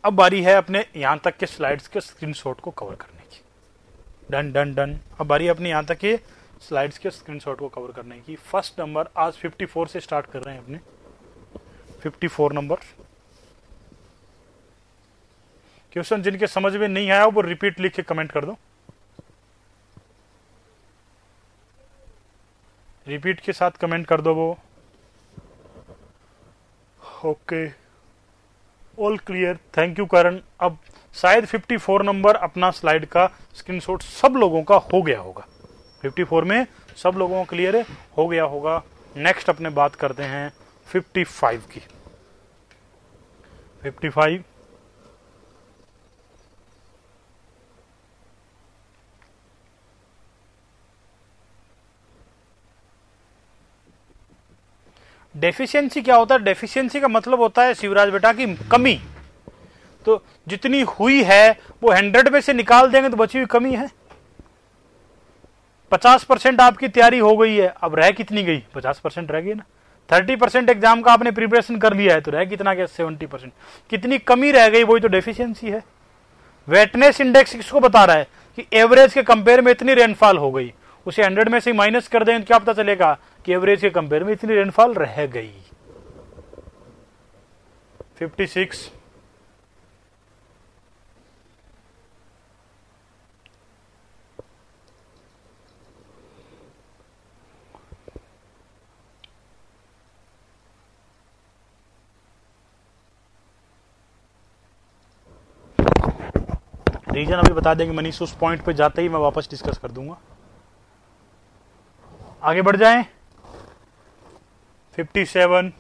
अब बारी है अपने यहां तक के स्लाइड्स के स्क्रीनशॉट को कवर करने की। Done done done. अब बारी अपने यहां तक के स्लाइड्स के स्क्रीनशॉट को कवर करने की। फर्स्ट नंबर आज 54 से स्टार्ट कर रहे हैं अपने। 54 नंबर क्वेश्चन जिनके समझ में नहीं आया वो रिपीट लिख के कमेंट कर दो। रिपीट के साथ कमेंट कर दो वो। Okay, all clear. Thank you Karan. अब शायद 54 नंबर अपना स्लाइड का स्क्रीनशॉट सब लोगों का हो गया होगा। 54 में सब लोगों का क्लियर हो गया होगा। नेक्स्ट अपने बात करते हैं 55 की। 55, डेफिशिएंसी क्या होता है? डेफिशिएंसी का मतलब होता है शिवराज बेटा की कमी। तो जितनी हुई है वो 100 में से निकाल देंगे तो बची हुई कमी है। 50% आपकी तैयारी हो गई है, अब रह कितनी गई? 50% रह गई ना। 30% एग्जाम का आपने प्रिपरेशन कर लिया है तो रह कितना गया? 70%। कितनी कमी रह गई, वही तो डेफिशिएंसी है। वेटनेस इंडेक्स किसको बता रहा है कि एवरेज के कंपेयर में इतनी रेनफॉल हो गई, उसे 100 में से माइनस कर दें तो क्या पता चलेगा कि एवरेज के कंपेयर में इतनी रेनफॉल रह गई। 56, रीजन अभी बता देंगे मनीष, उस पॉइंट पे जाते ही मैं वापस डिस्कस कर दूंगा। आगे बढ़ जाएं। 57,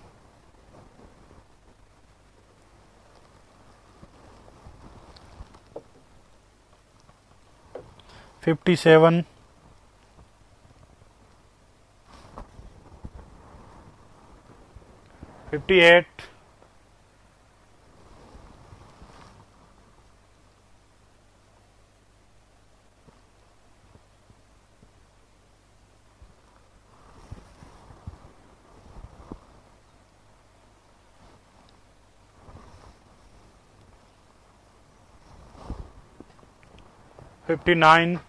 57, 58, 59,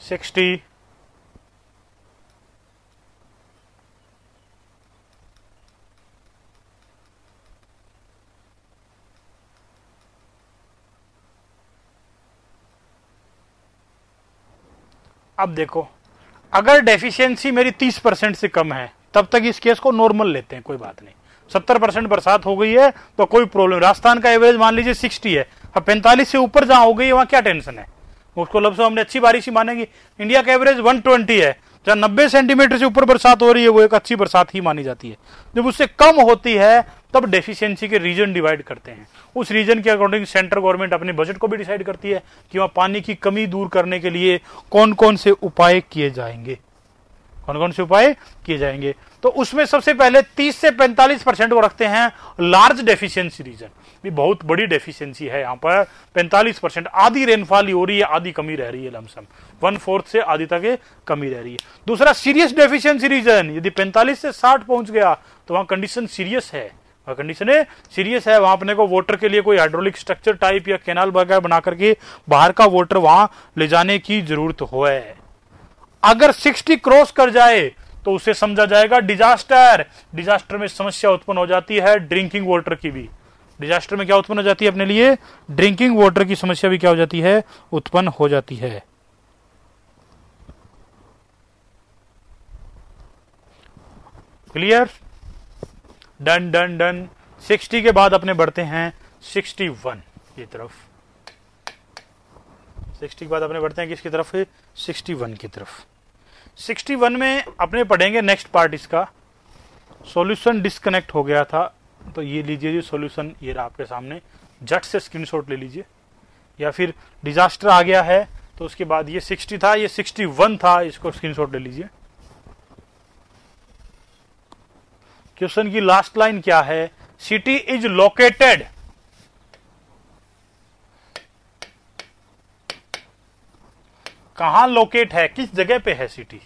60, अब देखो, अगर डेफिशिएंसी मेरी 30% से कम है तब तक इस केस को नॉर्मल लेते हैं, कोई बात नहीं। 70% बरसात हो गई है तो कोई प्रॉब्लम। राजस्थान का एवरेज मान लीजिए 60 है, अब 45 से ऊपर जहां हो गई है वहां क्या टेंशन है, उसको लफ्ज़ हमने अच्छी बारिश ही मानेंगे। इंडिया का एवरेज 120 है, जहां 90 सेंटीमीटर से ऊपर बरसात हो रही है वो एक अच्छी बरसात ही मानी जाती है। जब उससे कम होती है तब डेफिशिएंसी के रीजन डिवाइड करते हैं। उस रीजन के अकॉर्डिंग सेंट्रल गवर्नमेंट अपने बजट को भी डिसाइड करती है कि वहां पानी की कमी दूर करने के लिए कौन कौन से उपाय किए जाएंगे, कौन कौन से उपाय किए जाएंगे। तो उसमें सबसे पहले 30 से 45% को रखते हैं लार्ज डेफिशिएंसी रीजन। भी बहुत बड़ी डेफिशिएंसी है यहाँ पर 45%, आधी रेनफॉल ही हो रही है, आधी कमी रह रही है, लमसम 1/4 से आधी तक कमी रह रही है। दूसरा सीरियस डेफिशिएंसी रीजन, यदि 45 से 60 पहुंच गया तो वहां कंडीशन सीरियस है, कंडीशन है सीरियस है। वहां अपने को वाटर के लिए कोई हाइड्रोलिक स्ट्रक्चर टाइप या कैनाल वगैरह बना करके बाहर का वाटर वहां ले जाने की जरूरत हो है। अगर 60 क्रॉस कर जाए तो उसे समझा जाएगा डिजास्टर। डिजास्टर में समस्या उत्पन्न हो जाती है ड्रिंकिंग वाटर की भी। डिजास्टर में क्या उत्पन्न हो जाती है अपने लिए? ड्रिंकिंग वाटर की समस्या भी क्या हो जाती है? उत्पन्न हो जाती है। क्लियर? Done done done. 60 के बाद अपने बढ़ते हैं 61 की तरफ। 60 के बाद अपने बढ़ते हैं किसकी तरफ? 61 की तरफ। 61 में अपने पढ़ेंगे नेक्स्ट पार्ट इसका, सॉल्यूशन डिस्कनेक्ट हो गया था। तो ये लीजिए जी सॉल्यूशन, ये रहा आपके सामने, झट से स्क्रीनशॉट ले लीजिए। या फिर डिजास्टर आ गया है तो उसके बाद ये 60 था, ये 61 था, इसको स्क्रीनशॉट ले लीजिए। क्वेश्चन की लास्ट लाइन क्या है? सिटी इज लोकेटेड, कहां लोकेट है, किस जगह पे है सिटी?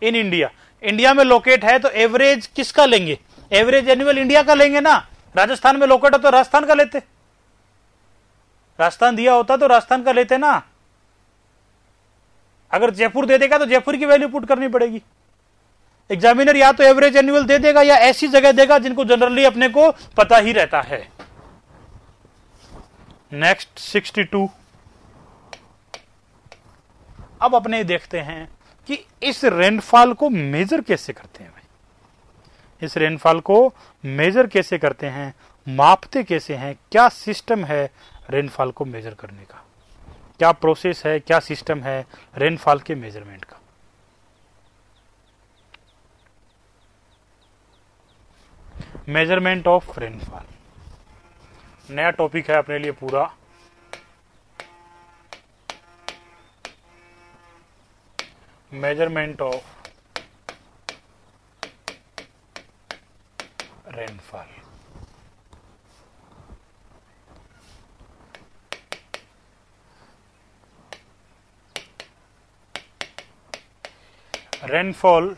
In India. इंडिया में लोकेट है तो एवरेज किसका लेंगे? एवरेज एनुअल इंडिया का लेंगे ना। राजस्थान में लोकेट है तो राजस्थान का लेते, राजस्थान दिया होता तो राजस्थान का लेते ना। अगर जयपुर दे देगा तो जयपुर की वैल्यू पुट करनी पड़ेगी। एग्जामिनर या तो एवरेज एनुअल दे देगा या ऐसी जगह देगा जिनको जनरली अपने को पता ही रहता है। नेक्स्ट 62। अब अपने देखते हैं कि इस रेनफॉल को मेजर कैसे करते हैं भाई, इस रेनफॉल को मेजर कैसे करते हैं। मापते कैसे हैं, क्या सिस्टम है रेनफॉल को मेजर करने का, क्या प्रोसेस है, क्या सिस्टम है रेनफॉल के मेजरमेंट का। मेजरमेंट ऑफ रेनफॉल नया टॉपिक है अपने लिए पूरा। Measurement of rainfall. Rainfall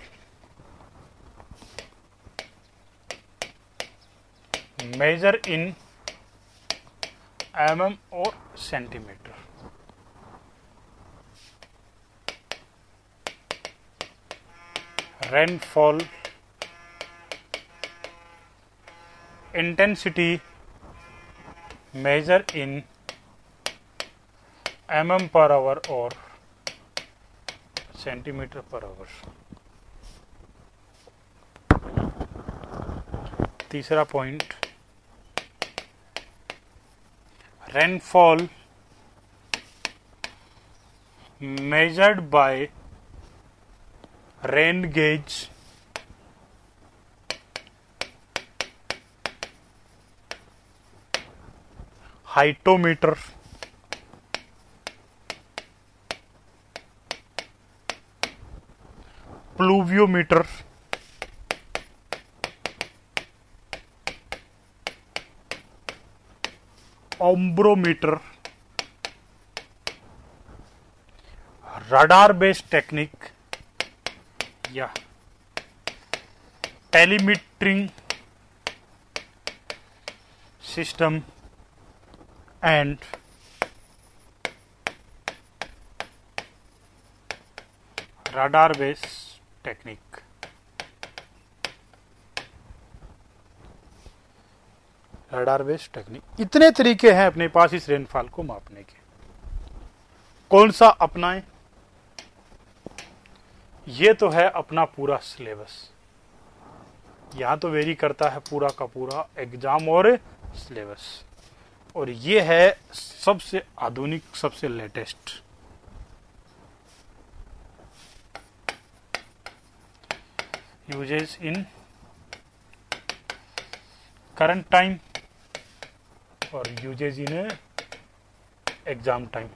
measure in mm और centimetre. Rainfall intensity measure in mm per hour और सेंटीमीटर पर आवर। तीसरा point, rainfall measured by rain gauge hyetometer pluviometer ombrometer radar based technique या telemetering system and radar based technique. Radar based technique, इतने तरीके हैं अपने पास इस rainfall को मापने के। कौन सा अपनाएं, ये तो है अपना पूरा सिलेबस। यहां तो वेरी करता है पूरा का पूरा एग्जाम और सिलेबस, और ये है सबसे आधुनिक सबसे लेटेस्ट। यूजेस इन करंट टाइम और यूजेस इन एग्जाम टाइम।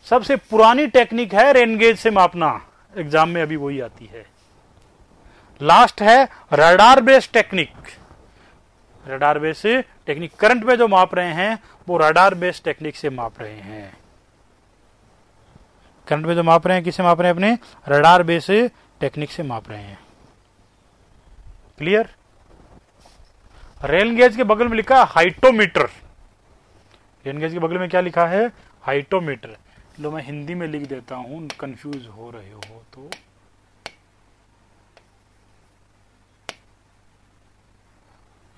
सबसे पुरानी टेक्निक है रेन गेज से मापना, एग्जाम में अभी वही आती है। लास्ट है radar based technique. Radar based technique current में जो माप रहे हैं वो रडार बेस्ड टेक्निक से माप रहे हैं। करंट में जो माप रहे हैं किससे माप रहे हैं, अपने रडार बेस्ड टेक्निक से माप रहे हैं। क्लियर। रेन गेज के बगल में लिखा है हाइटोमीटर। रेन गेज के बगल में क्या लिखा है, हाइटोमीटर। लो मैं हिंदी में लिख देता हूं, कंफ्यूज हो रहे हो तो।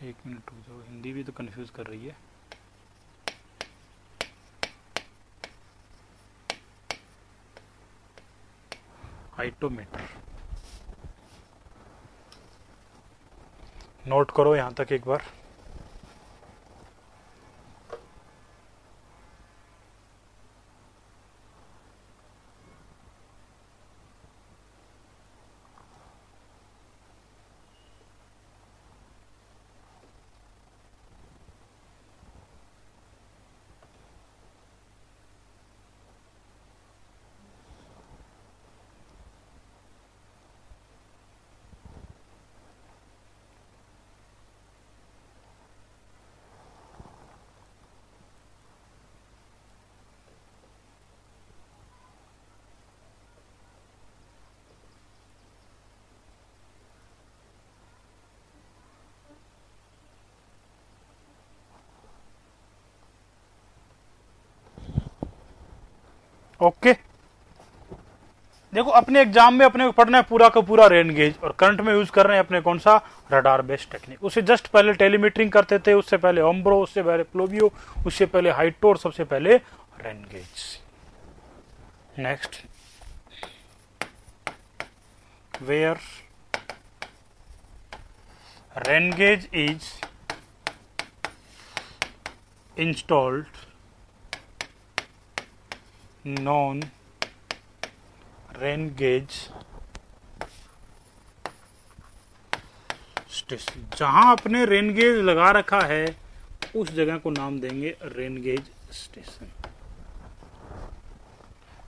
एक मिनट रुक जाओ, हिंदी भी तो कंफ्यूज कर रही है। हाइटोमीटर नोट करो यहां तक एक बार। ओके देखो, अपने एग्जाम में अपने को पढ़ना है पूरा का पूरा रेन गेज, और करंट में यूज कर रहे हैं अपने कौन सा, रडार बेस्ड टेक्निक। उससे जस्ट पहले टेलीमीटरिंग करते थे, उससे पहले ओम्ब्रो, उससे पहले प्लोवियो, उससे पहले हाइटो, और सबसे पहले rain gauge. Next, where rain gauge is installed non rain gauge station. जहां आपने रेन गेज लगा रखा है उस जगह को नाम देंगे रेन गेज स्टेशन।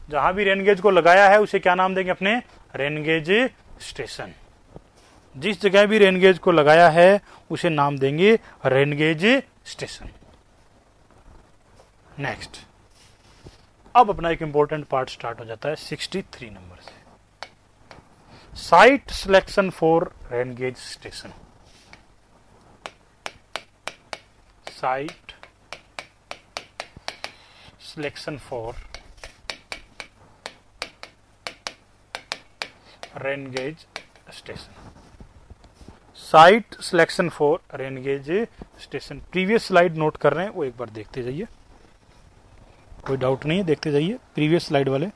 जहां भी रेन गेज को लगाया है उसे क्या नाम देंगे अपने? Rain gauge station. जिस जगह भी रेन गेज को लगाया है उसे नाम देंगे रेन गेज स्टेशन। नेक्स्ट, अब अपना एक इंपॉर्टेंट पार्ट स्टार्ट हो जाता है 63 नंबर से। Site selection for rain gauge station. Site selection for rain gauge station. Site selection for rain gauge station. Previous slide note कर रहे हैं वो एक बार देखते जाइए, कोई डाउट नहीं है, देखते जाइए प्रीवियस स्लाइड वाले।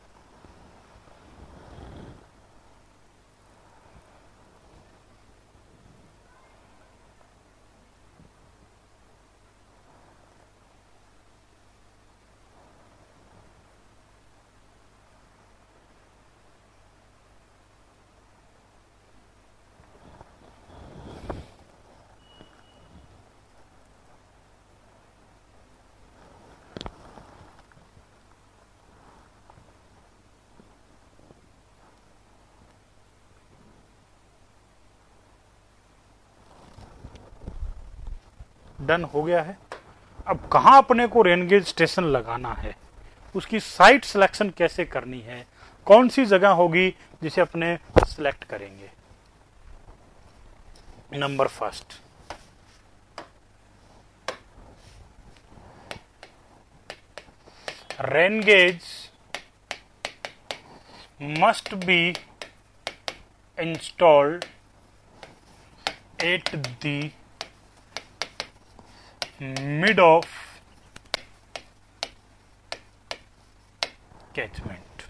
डन हो गया है। अब कहां अपने को रेन गेज स्टेशन लगाना है, उसकी साइट सिलेक्शन कैसे करनी है, कौन सी जगह होगी जिसे अपने सिलेक्ट करेंगे। Number first, rain gauge must be installed at the mid of catchment.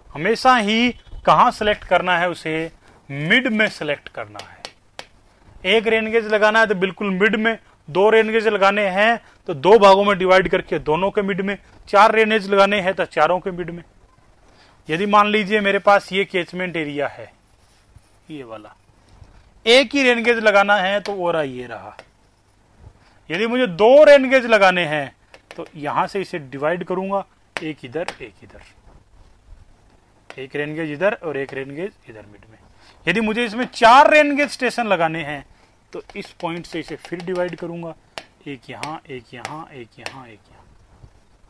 हमेशा ही कहां सेलेक्ट करना है उसे? मिड में सेलेक्ट करना है। एक रेन गेज लगाना है तो बिल्कुल मिड में, दो रेन गेज लगाने हैं तो दो भागों में डिवाइड करके दोनों के मिड में, चार रेन गेज लगाने हैं तो चारों के मिड में। यदि मान लीजिए मेरे पास ये कैचमेंट एरिया है, ये वाला, एक ही रेन गेज लगाना है तो वो रहा, ये रहा। यदि मुझे दो रेन गेज लगाने हैं तो यहां से इसे डिवाइड करूंगा, एक इधर एक इधर, एक रेन गेज इधर और एक रेन गेज इधर मिड में। यदि मुझे इसमें चार रेन गेज स्टेशन लगाने हैं तो इस पॉइंट से इसे फिर डिवाइड करूंगा, एक यहां एक यहां एक यहां एक यहां।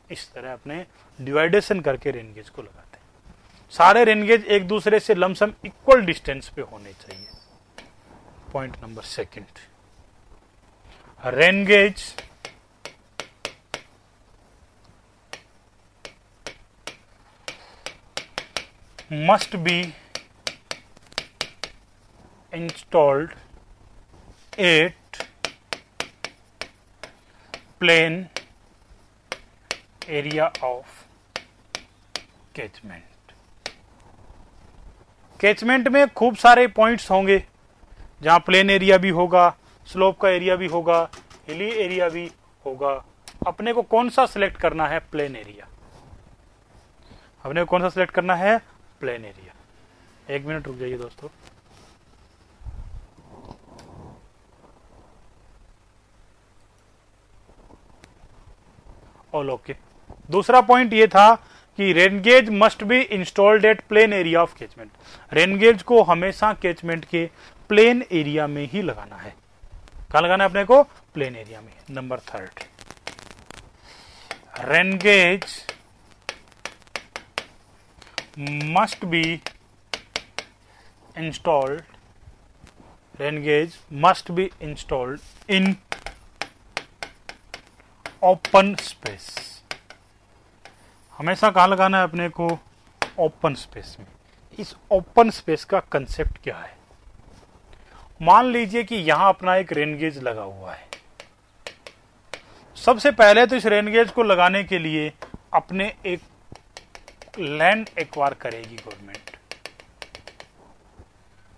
इस तरह अपने डिवाइडेशन करके रेन गेज को लगाते हैं। सारे रेन गेज एक दूसरे से लमसम इक्वल डिस्टेंस पे होने चाहिए। Point number second, rain gauge must be installed at plain area of catchment। Catchment में खूब सारे पॉइंट्स होंगे जहां प्लेन एरिया भी होगा, स्लोप का एरिया भी होगा, हिली एरिया भी होगा। अपने को कौन सा सिलेक्ट करना है? Plain area. अपने को कौन सा सिलेक्ट करना है? Plain area. एक मिनट रुक जाइए दोस्तों। All okay. दूसरा पॉइंट ये था कि rain gauge must be installed eight plain area of catchment. Rain gauge को हमेशा कैचमेंट के प्लेन एरिया में ही लगाना है। कहां लगाना है अपने को? प्लेन एरिया में। Number third, rain gauge must be installed, rain gauge must be installed in open space। हमेशा कहां लगाना है अपने को? ओपन स्पेस में। इस ओपन स्पेस का कंसेप्ट क्या है? मान लीजिए कि यहां अपना एक रेन गेज लगा हुआ है। सबसे पहले तो इस रेन गेज को लगाने के लिए अपने एक लैंड एक्वायर करेगी गवर्नमेंट।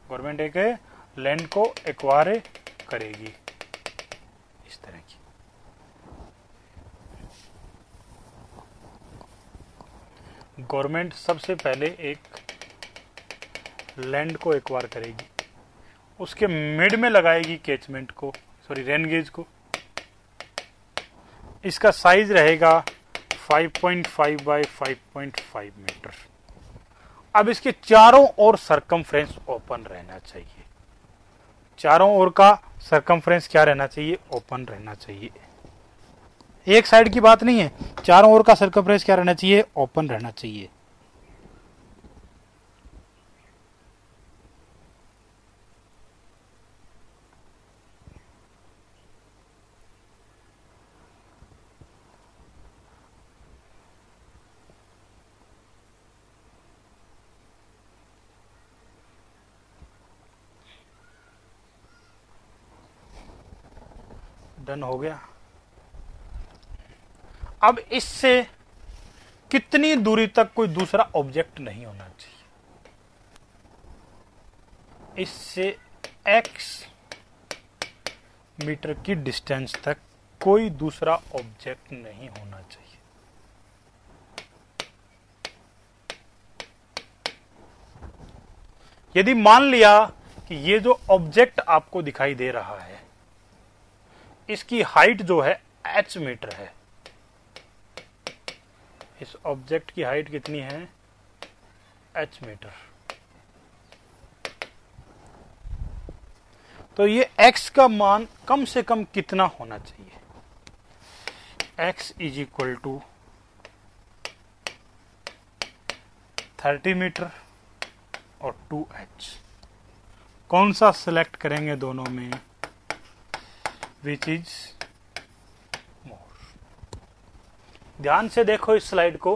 गवर्नमेंट एक लैंड को एक्वायर करेगी, इस तरह की। गवर्नमेंट सबसे पहले एक लैंड को एक्वायर करेगी, उसके मिड में लगाएगी कैचमेंट को, सॉरी रेन गेज को। इसका साइज रहेगा 5.5 बाय 5.5 मीटर। अब इसके चारों ओर सरकमफ्रेंस ओपन रहना चाहिए। चारों ओर का सरकमफ्रेंस क्या रहना चाहिए? ओपन रहना चाहिए। एक साइड की बात नहीं है, चारों ओर का सरकमफ्रेंस क्या रहना चाहिए? ओपन रहना चाहिए। डन हो गया। अब इससे कितनी दूरी तक कोई दूसरा ऑब्जेक्ट नहीं होना चाहिए? इससे x मीटर की डिस्टेंस तक कोई दूसरा ऑब्जेक्ट नहीं होना चाहिए। यदि मान लिया कि ये जो ऑब्जेक्ट आपको दिखाई दे रहा है, इसकी हाइट जो है h मीटर है, इस ऑब्जेक्ट की हाइट कितनी है? h मीटर। तो ये x का मान कम से कम कितना होना चाहिए? x is equal to 30 metre और 2h। कौन सा सिलेक्ट करेंगे दोनों में? Which is more. ध्यान से देखो इस स्लाइड को,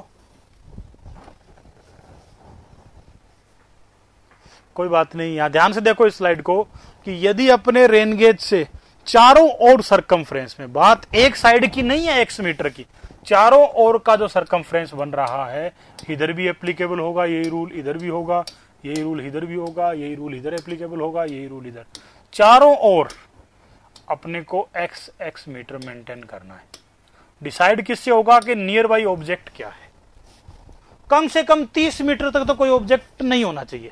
कोई बात नहीं, यहां ध्यान से देखो इस स्लाइड को कि यदि अपने रेन गेज से चारों ओर सरकमफ्रेंस में, बात एक साइड की नहीं है x मीटर की, चारों ओर का जो सरकमफ्रेंस बन रहा है, इधर भी एप्लीकेबल होगा यही रूल, इधर भी होगा यही रूल, इधर भी होगा यही रूल, इधर एप्लीकेबल होगा यही रूल, इधर चारों ओर अपने को x मीटर मेंटेन करना है। डिसाइड किससे होगा कि नियर बाई ऑब्जेक्ट क्या है? कम से कम 30 मीटर तक तो कोई ऑब्जेक्ट नहीं होना चाहिए।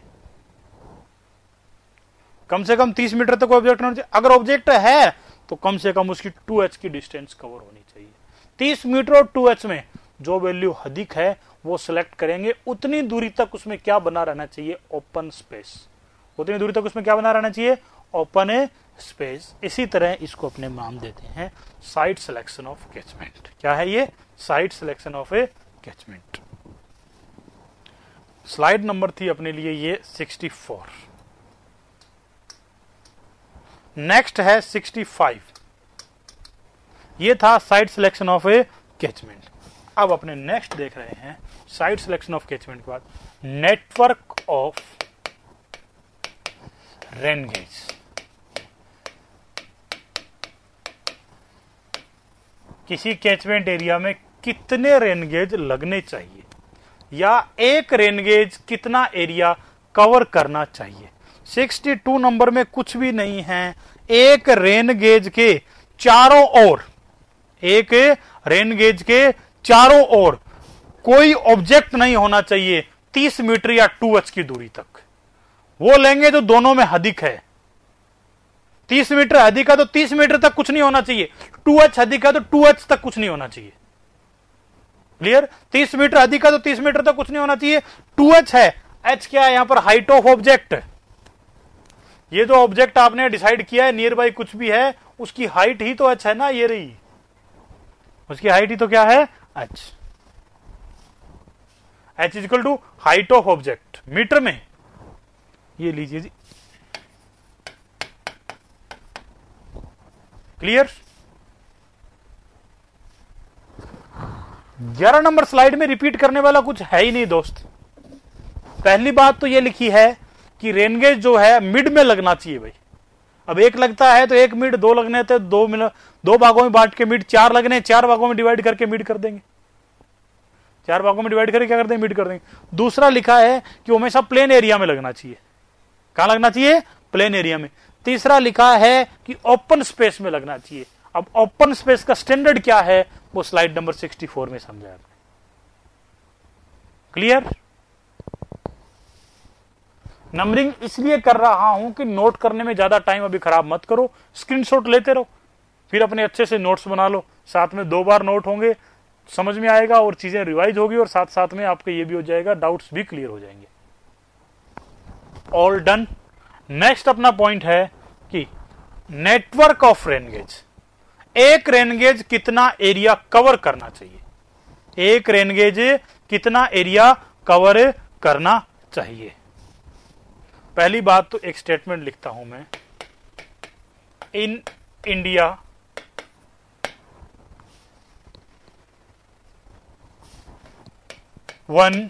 कम से कम 30 मीटर तक ऑब्जेक्ट होना चाहिए। अगर ऑब्जेक्ट है तो कम से कम उसकी 2h की डिस्टेंस कवर होनी चाहिए। 30 मीटर और 2h में जो वैल्यू अधिक है वो सिलेक्ट करेंगे। उतनी दूरी तक उसमें क्या बना रहना चाहिए? Open space. उतनी दूरी तक उसमें क्या बना रहना चाहिए? Open space. इसी तरह इसको अपने नाम देते हैं साइट सिलेक्शन ऑफ कैचमेंट। क्या है ये? Site selection of A catchment. Slide number थी अपने लिए ये 64। नेक्स्ट है 65। ये था site selection of A catchment. अब अपने नेक्स्ट देख रहे हैं साइट सिलेक्शन ऑफ कैचमेंट के बाद नेटवर्क ऑफ रेन गेज। किसी कैचमेंट एरिया में कितने रेन गेज लगने चाहिए या एक रेन गेज कितना एरिया कवर करना चाहिए? 62 नंबर में कुछ भी नहीं है। एक रेन गेज के चारों ओर, एक रेन गेज के चारों ओर कोई ऑब्जेक्ट नहीं होना चाहिए 30 मीटर या 2h की दूरी तक। वो लेंगे जो दोनों में अधिक है। 30 मीटर अधिक है तो 30 मीटर तक कुछ नहीं होना चाहिए, 2h अधिक है तो 2h तक कुछ नहीं होना चाहिए। क्लियर? 30 मीटर अधिक है तो 30 मीटर तक कुछ नहीं होना चाहिए। 2h है, h क्या है यहां पर? Height of object. ये जो ऑब्जेक्ट आपने डिसाइड किया है नियर बाई कुछ भी है, उसकी हाइट ही तो h है ना, ये रही उसकी हाइट ही तो क्या है? h। h is equal to height of object metre में। ये लीजिए जी। क्लियर? 11 नंबर स्लाइड में रिपीट करने वाला कुछ है ही नहीं दोस्त। पहली बात तो ये लिखी है कि रेन गेज जो है मिड में लगना चाहिए भाई। अब एक लगता है तो एक मिड, दो लगने थे दो भागों में बांट के मिड, 4 लगने 4 भागों में डिवाइड करके मिड कर देंगे। 4 भागों में डिवाइड करके क्या कर देंगे? मिड कर देंगे। दूसरा लिखा है कि हमेशा प्लेन एरिया में लगना चाहिए। कहां लगना चाहिए? प्लेन एरिया में। तीसरा लिखा है कि ओपन स्पेस में लगना चाहिए। अब ओपन स्पेस का स्टैंडर्ड क्या है वो स्लाइड नंबर 64 में समझा आपने। क्लियर? नंबरिंग इसलिए कर रहा हूं कि नोट करने में ज्यादा टाइम अभी खराब मत करो, स्क्रीनशॉट लेते रहो, फिर अपने अच्छे से नोट्स बना लो। साथ में 2 बार नोट होंगे, समझ में आएगा और चीजें रिवाइज होगी, और साथ साथ में आपके ये भी हो जाएगा, डाउट्स भी क्लियर हो जाएंगे। All done. नेक्स्ट अपना पॉइंट है कि नेटवर्क ऑफ रेन गेज। एक रेन गेज कितना एरिया कवर करना चाहिए? एक रेन गेज कितना एरिया कवर करना चाहिए? पहली बात तो एक स्टेटमेंट लिखता हूं मैं। In India one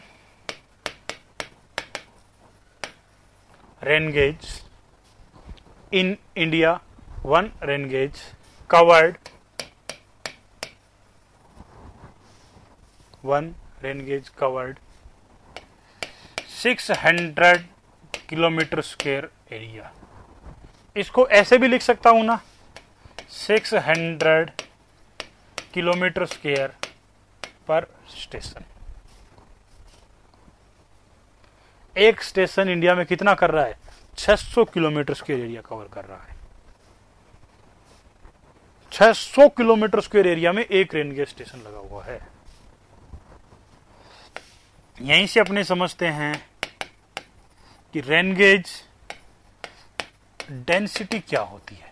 rain gauge, in India one rain gauge covered 600 kilometre square area. इसको ऐसे भी लिख सकता हूं ना, 600 किलोमीटर स्क्वायर पर स्टेशन। एक स्टेशन इंडिया में कितना कर रहा है? 600 किलोमीटर स्क्वायर एरिया कवर कर रहा है। 600 किलोमीटर स्क्वायर एरिया में एक रेन गेज स्टेशन लगा हुआ है। यहीं से अपने समझते हैं कि रेन गेज डेंसिटी क्या होती है।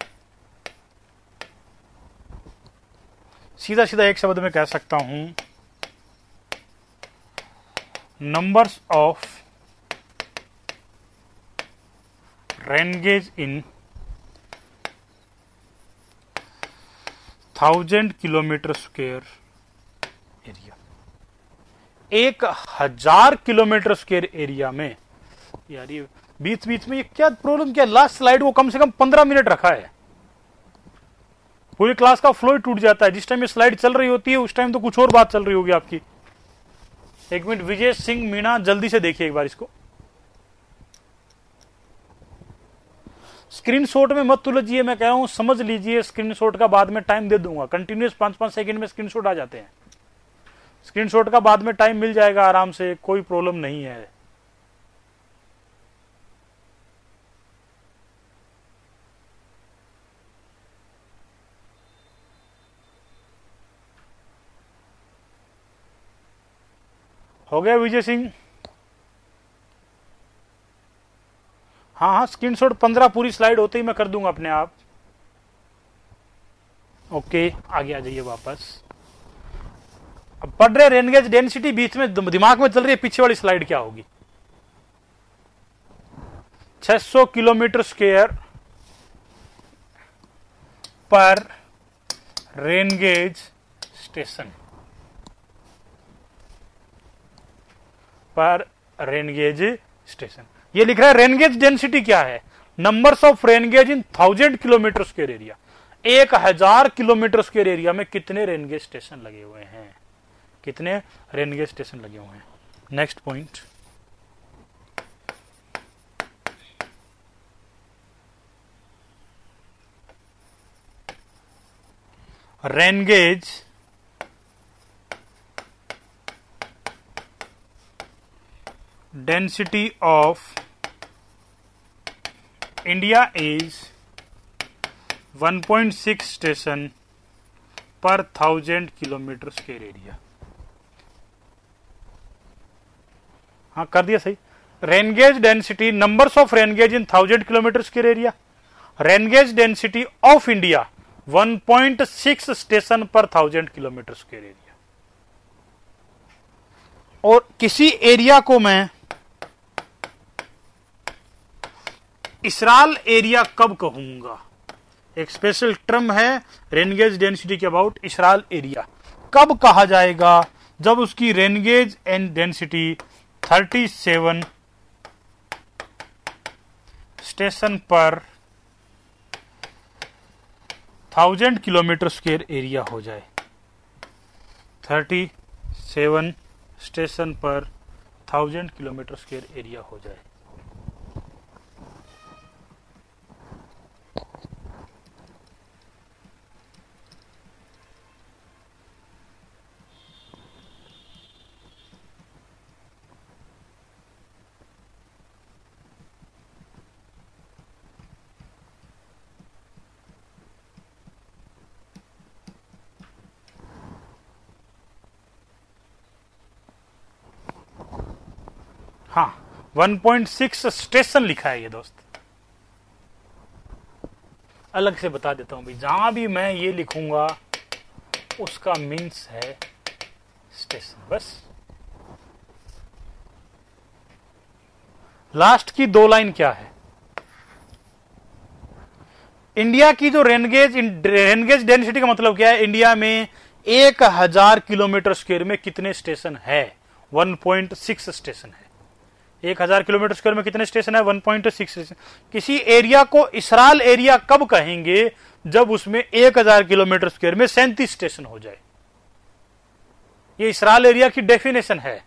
सीधा सीधा एक शब्द में कह सकता हूं, numbers of rain gauge in 1000 kilometre square area. 1000 kilometre square area में, यार ये बीच बीच में ये क्या प्रॉब्लम, क्या लास्ट स्लाइड वो कम से कम 15 मिनट रखा है। पूरी क्लास का फ्लो ही टूट जाता है। जिस टाइम ये स्लाइड चल रही होती है उस टाइम तो कुछ और बात चल रही होगी आपकी। एक मिनट, विजय सिंह मीणा जल्दी से देखिए एक बार इसको। स्क्रीनशॉट में मत उलझिए, मैं कह रहा हूं समझ लीजिए। स्क्रीनशॉट का बाद में टाइम दे दूंगा, कंटिन्यूअस 5-5 सेकंड में स्क्रीनशॉट आ जाते हैं। स्क्रीनशॉट का बाद में टाइम मिल जाएगा आराम से, कोई प्रॉब्लम नहीं है। हो गया विजय सिंह? हाँ, स्क्रीनशॉट 15 पूरी स्लाइड होते ही मैं कर दूंगा अपने आप। ओके, आगे आ जाइए वापस। अब पढ़ रहे रेन गेज डेंसिटी, बीच में दिमाग में चल रही है पीछे वाली स्लाइड क्या होगी। 600 किलोमीटर स्क्वायर पर रेन गेज स्टेशन, पर रेन गेज स्टेशन। ये लिख रहा है रेन गेज डेंसिटी क्या है? Numbers of rain gauge in 1000 kilometre square area. 1000 kilometre square area में कितने रेन गेज स्टेशन लगे हुए हैं? कितने रेन गेज स्टेशन लगे हुए हैं? Next point, rain gauge density of India is 1.6 station पर 1000 किलोमीटर स्क्वायर एरिया। हाँ, कर दिया सही। Rain gauge density, numbers of rain gauge in 1000 kilometre square area. Rain gauge density of India 1.6 station पर 1000 kilometre square area. और किसी area को मैं इसराल एरिया कब कहूंगा? एक स्पेशल टर्म है रेन गेज डेंसिटी के अबाउट, इसराल एरिया कब कहा जाएगा? जब उसकी rain gauge and density 37 station पर 1000 किलोमीटर स्क्वायर एरिया हो जाए। 37 स्टेशन पर 1000 किलोमीटर स्क्वायर एरिया हो जाए। 1.6 स्टेशन लिखा है ये दोस्त। अलग से बता देता हूं भाई, जहां भी मैं ये लिखूंगा उसका मीन्स है स्टेशन, बस। लास्ट की 2 लाइन क्या है? इंडिया की जो रेनगेज डेंसिटी का मतलब क्या है? इंडिया में 1000 किलोमीटर स्क्वायर में कितने स्टेशन है? 1.6 स्टेशन है। 1000 किलोमीटर स्क्वायर में कितने स्टेशन है? 1.6 स्टेशन। किसी एरिया को इसराल एरिया कब कहेंगे? जब उसमें 1000 किलोमीटर स्क्वायर में 37 स्टेशन हो जाए। ये इसराल एरिया की डेफिनेशन है।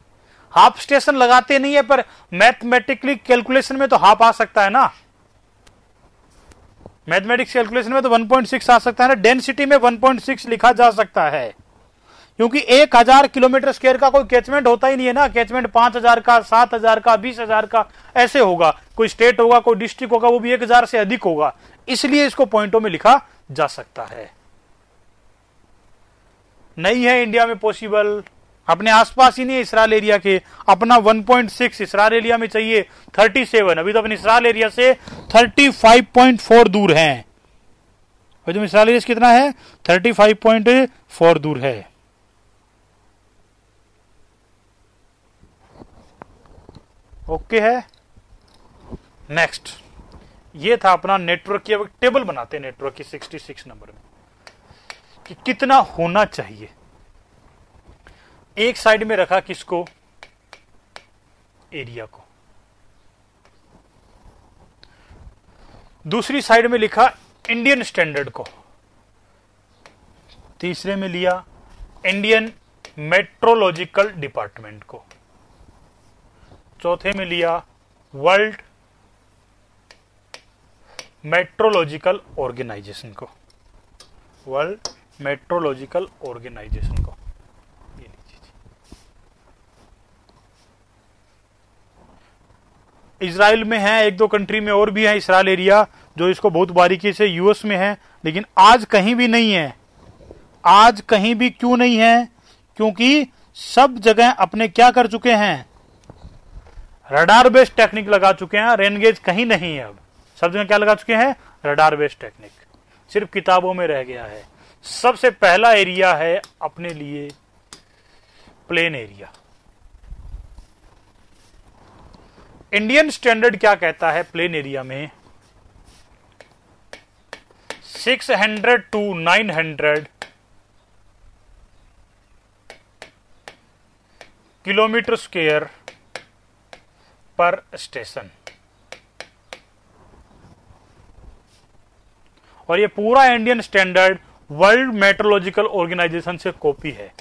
हाफ स्टेशन लगाते नहीं है, पर मैथमेटिकली कैलकुलेशन में तो हाफ आ सकता है ना। मैथमेटिक्स कैलकुलेशन में तो 1.6 आ सकता है ना। डेंसिटी में 1.6 लिखा जा सकता है, क्योंकि 1000 किलोमीटर स्क्वायर का कोई कैचमेंट होता ही नहीं है ना। कैचमेंट 5000 का, 7000 का, 20000 का ऐसे होगा। कोई स्टेट होगा, कोई डिस्ट्रिक्ट होगा, वो भी 1000 से अधिक होगा। इसलिए इसको पॉइंटों में लिखा जा सकता है। नहीं है इंडिया में पॉसिबल, अपने आसपास ही नहीं है इसराइल एरिया के। अपना 1.6 इसराइल एरिया में चाहिए 37। अभी तो अपने इसराइल एरिया से 35.4 दूर हैं। और जो इसराइल एरिया से कितना है? 35.4 दूर है। ओके है। नेक्स्ट, ये था अपना नेटवर्क की। अब टेबल बनाते हैं नेटवर्क की 66 नंबर में कि कितना होना चाहिए। एक साइड में रखा किसको? एरिया को। दूसरी साइड में लिखा इंडियन स्टैंडर्ड को। तीसरे में लिया इंडियन मेट्रोलॉजिकल डिपार्टमेंट को। चौथे में लिया वर्ल्ड मेट्रोलॉजिकल ऑर्गेनाइजेशन को। वर्ल्ड मेट्रोलॉजिकल ऑर्गेनाइजेशन को। ये लीजिए। इजराइल में है, 1-2 कंट्री में और भी है इसराइल एरिया जो इसको बहुत बारीकी से, यूएस में है, लेकिन आज कहीं भी नहीं है। आज कहीं भी क्यों नहीं है? क्योंकि सब जगह अपने क्या कर चुके हैं? रडार बेस्ड टेक्निक लगा चुके हैं। रेनगेज कहीं नहीं है। अब सब जगह क्या लगा चुके हैं? Radar based technique. सिर्फ किताबों में रह गया है। सबसे पहला एरिया है अपने लिए प्लेन एरिया। इंडियन स्टैंडर्ड क्या कहता है? प्लेन एरिया में 600 to 900 किलोमीटर स्क्वायर पर स्टेशन। और ये पूरा Indian standard world meteorological organisation से कॉपी है।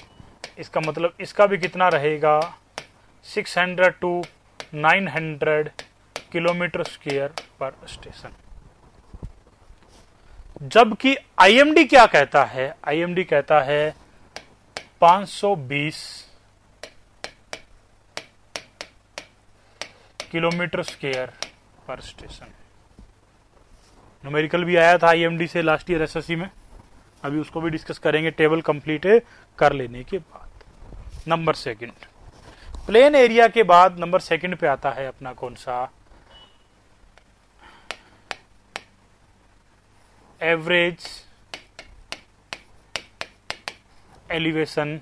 इसका मतलब इसका भी कितना रहेगा? 600 to 900 किलोमीटर स्क्वायर पर स्टेशन। जबकि आईएमडी क्या कहता है? आईएमडी कहता है 520 किलोमीटर स्क्वायर पर स्टेशन। न्यूमेरिकल भी आया था आईएमडी से लास्ट ईयर एसएससी में। अभी उसको भी डिस्कस करेंगे टेबल कंप्लीट कर लेने के बाद। नंबर सेकंड, प्लेन एरिया के बाद नंबर सेकंड पे आता है अपना कौन सा? Average elevation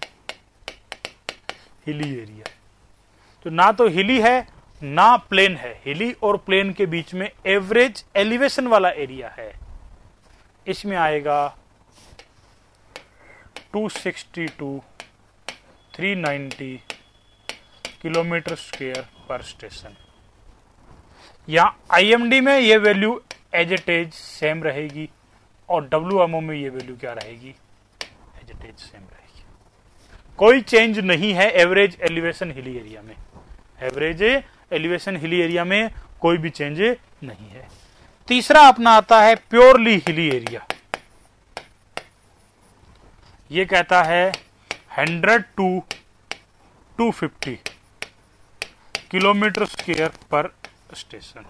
hilly area. तो ना तो हिली है ना प्लेन है। हिली और प्लेन के बीच में एवरेज एलिवेशन वाला एरिया है। इसमें आएगा 260 to 390 किलोमीटर स्क्वायर पर स्टेशन। यहां आईएमडी में ये value as it is same रहेगी और डब्ल्यूएमओ में ये वैल्यू क्या रहेगी? एज इट इज सेम रहेगी। कोई चेंज नहीं है एवरेज एलिवेशन हिली एरिया में। एवरेज एलिवेशन हिली एरिया में कोई भी चेंज नहीं है। तीसरा अपना आता है प्योरली हिली एरिया। ये कहता है 100 to 250 किलोमीटर स्क्वायर पर स्टेशन।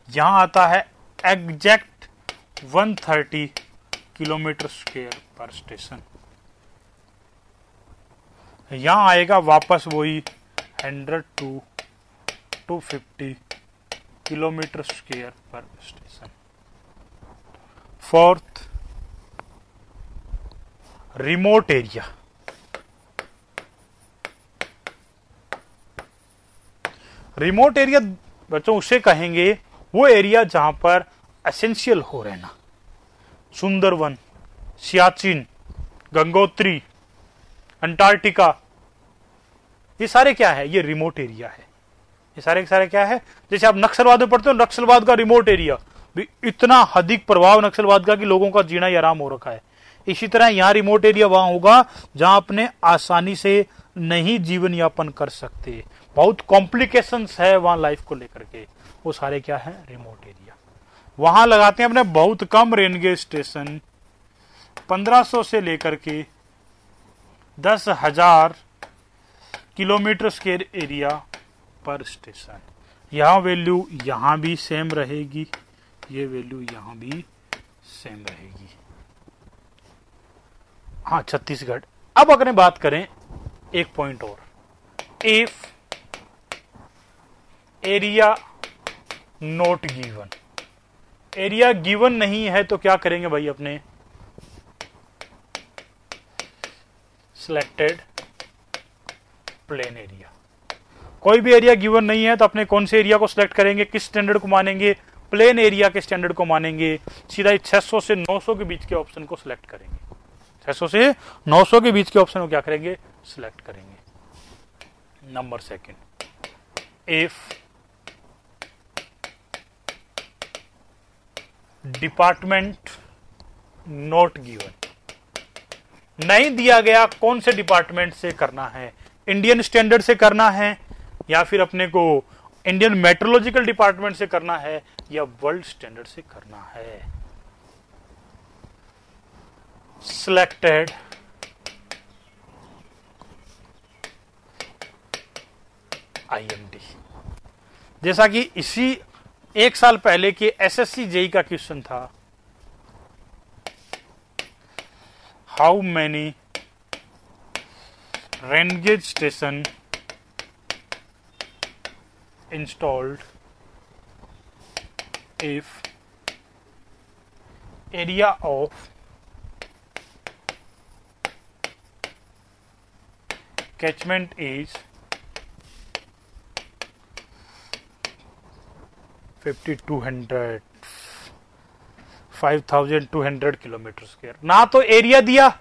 यहां आता है एग्जैक्ट 130 किलोमीटर स्क्वायर पर स्टेशन। यहां आएगा वापस वही 100 to 250 किलोमीटर स्क्वायर पर station. Fourth, remote area. Remote area बच्चों उसे कहेंगे वो एरिया जहां पर एसेंशियल हो रहना। सुंदरवन, सियाचिन, गंगोत्री, अंटार्कटिका, ये सारे क्या है? ये रिमोट एरिया है। ये सारे के सारे क्या है? जैसे आप नक्सलवाद में पढ़ते हो, नक्सलवाद का रिमोट एरिया भी इतना अधिक प्रभाव नक्सलवाद का कि लोगों का जीना ही आराम हो रखा है। इसी तरह यहां रिमोट एरिया वहां होगा जहां अपने आसानी से नहीं जीवन यापन कर सकते, बहुत कॉम्प्लिकेशंस है वहां लाइफ को लेकर के, वो सारे क्या है? Remote area. वहां लगाते हैं अपने बहुत कम रेनगेज स्टेशन, 1500 से लेकर के 10,000 किलोमीटर स्क्वायर एरिया पर स्टेशन। यहां वैल्यू यहां भी सेम रहेगी, ये वैल्यू यहां भी सेम रहेगी। हाँ, छत्तीसगढ़। अब अगर बात करें एक पॉइंट और, if area not given, area given नहीं है तो क्या करेंगे भाई? अपने सिलेक्टेड प्लेन एरिया। कोई भी एरिया गिवन नहीं है तो अपने कौन से एरिया को सिलेक्ट करेंगे? किस स्टैंडर्ड को मानेंगे? प्लेन एरिया के स्टैंडर्ड को मानेंगे। सीधा 600 से 900 के बीच के ऑप्शन को सिलेक्ट करेंगे। 600 से 900 के बीच के ऑप्शन को क्या करेंगे? सिलेक्ट करेंगे। Number second, if department not given, नहीं दिया गया, कौन से डिपार्टमेंट से करना है? इंडियन स्टैंडर्ड से करना है, या फिर अपने को इंडियन मेट्रोलॉजिकल डिपार्टमेंट से करना है, या वर्ल्ड स्टैंडर्ड से करना है? Selected IMD। जैसा कि इसी एक साल पहले के SSC JEE का क्वेश्चन था, how many rain gauge station installed if area of catchment is 5,200 kilometre square. ना तो एरिया दिया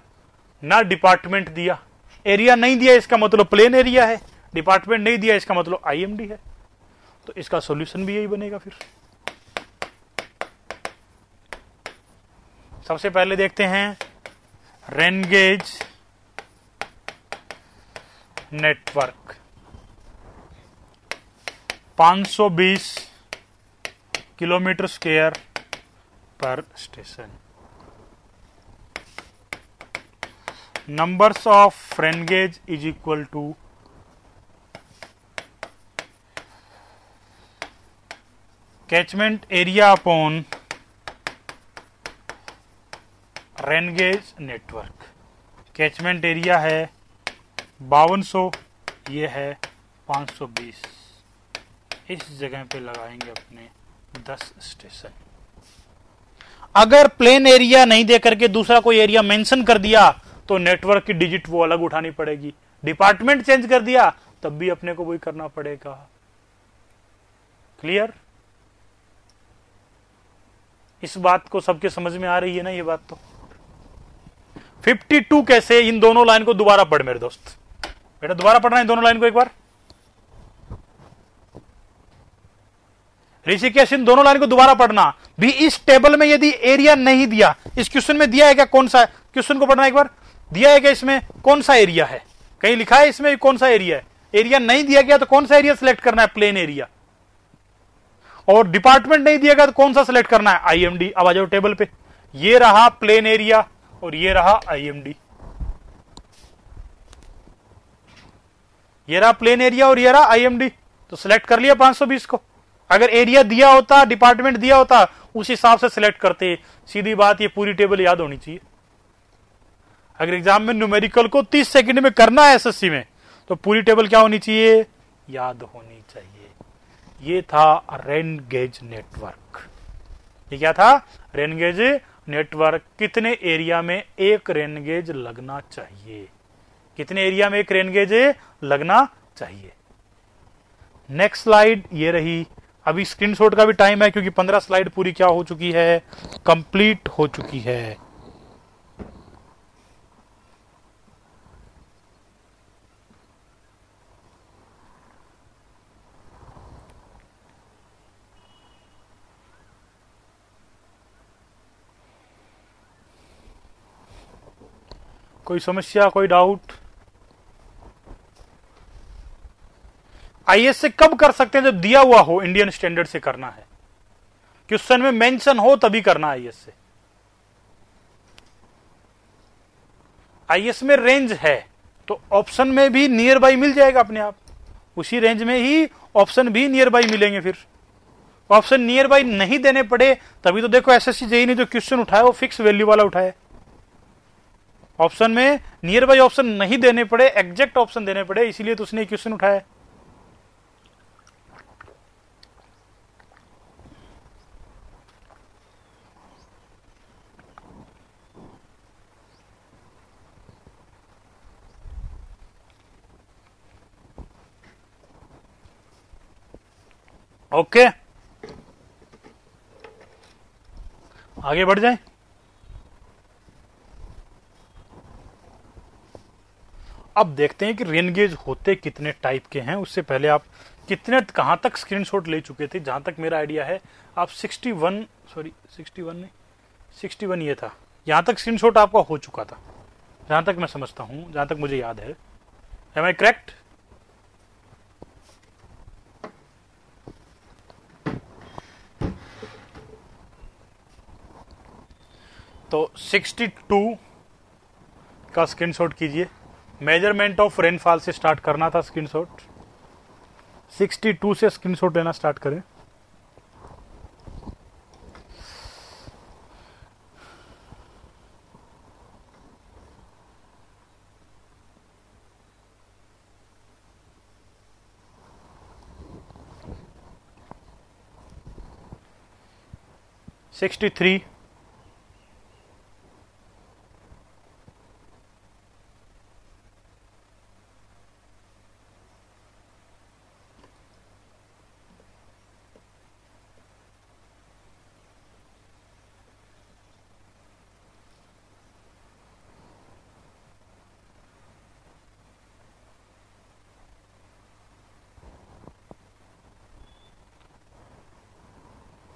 ना डिपार्टमेंट दिया। एरिया नहीं दिया इसका मतलब प्लेन एरिया है, डिपार्टमेंट नहीं दिया इसका मतलब IMD है। तो इसका सॉल्यूशन भी यही बनेगा। फिर सबसे पहले देखते हैं रेनगेज नेटवर्क 520 किलोमीटर स्क्वायर पर station. Numbers of rain gauge is equal to catchment area upon rain gauge network. Catchment area है 5200, ये है 520। इस जगह पे लगाएंगे अपने 10 स्टेशन। अगर प्लेन एरिया नहीं दे करके दूसरा कोई एरिया मेंशन कर दिया तो नेटवर्क की डिजिट वो अलग उठानी पड़ेगी। डिपार्टमेंट चेंज कर दिया तब भी अपने को वही करना पड़ेगा। क्लियर? इस बात को सबके समझ में आ रही है ना? ये बात तो 52 कैसे? इन दोनों लाइन को दोबारा पढ़ मेरे दोस्त, बेटा दोबारा पढ़ना है दोनों लाइन को एक बार। ऋषिकेश, इन दोनों लाइन को दोबारा पढ़ना भी। इस टेबल में यदि एरिया नहीं दिया, इस क्वेश्चन में दिया है क्या? कौन सा क्वेश्चन को पढ़ना एक बार। दिया है क्या इसमें? कौन सा एरिया है? कहीं लिखा है इसमें कौन सा एरिया है? एरिया नहीं दिया गया तो कौन सा एरिया सिलेक्ट करना है? Plain area. और डिपार्टमेंट नहीं दिया गया तो कौन सा सिलेक्ट करना है? IMD। अब आ जाओ टेबल पे। ये रहा प्लेन एरिया और ये रहा IMD। ये रहा प्लेन एरिया और ये रहा IMD। तो सिलेक्ट कर लिया 520 को। अगर एरिया दिया होता, डिपार्टमेंट दिया होता, उस हिसाब से सिलेक्ट करते। सीधी बात, ये पूरी टेबल याद होनी चाहिए। अगर एग्जाम में न्यूमेरिकल को 30 सेकंड में करना है SSC में, तो पूरी टेबल क्या होनी चाहिए? याद होनी चाहिए। ये था रेन गेज नेटवर्क। ये क्या था? Rain gauge network. कितने एरिया में एक रेन गेज लगना चाहिए? कितने एरिया में एक रेन गेज लगना चाहिए? नेक्स्ट स्लाइड ये रही। अभी स्क्रीनशॉट का भी टाइम है क्योंकि 15 स्लाइड पूरी क्या हो चुकी है? कंप्लीट हो चुकी है। कोई समस्या, कोई डाउट? आईएस से कब कर सकते हैं? जब दिया हुआ हो इंडियन स्टैंडर्ड से करना है, क्वेश्चन में मेंशन हो तभी करना आईएस से। आईएस में रेंज है तो ऑप्शन में भी नियर बाई मिल जाएगा अपने आप, उसी रेंज में ही ऑप्शन भी नियर बाई मिलेंगे। फिर ऑप्शन नियर बाई नहीं देने पड़े तभी तो देखो एसएससी जेईई ने जो क्वेश्चन उठाया वो फिक्स वैल्यू वाला उठाया। ऑप्शन में नियर बाई ऑप्शन नहीं देने पड़े, एग्जैक्ट ऑप्शन देने पड़े, इसीलिए तो उसने क्वेश्चन उठाया। ओके, आगे बढ़ जाए। अब देखते हैं कि रेन गेज होते कितने टाइप के हैं। उससे पहले आप कितने कहां तक स्क्रीनशॉट ले चुके थे? जहां तक मेरा आइडिया है आप 61 नहीं 61 ये था, यहां तक स्क्रीनशॉट आपका हो चुका था जहां तक मैं समझता हूं, जहां तक मुझे याद है। Am I correct? तो 62 का स्क्रीनशॉट कीजिए। मेजरमेंट ऑफ रेनफॉल से स्टार्ट करना था स्क्रीनशॉट। 62 से स्क्रीनशॉट लेना स्टार्ट करें। Sixty three,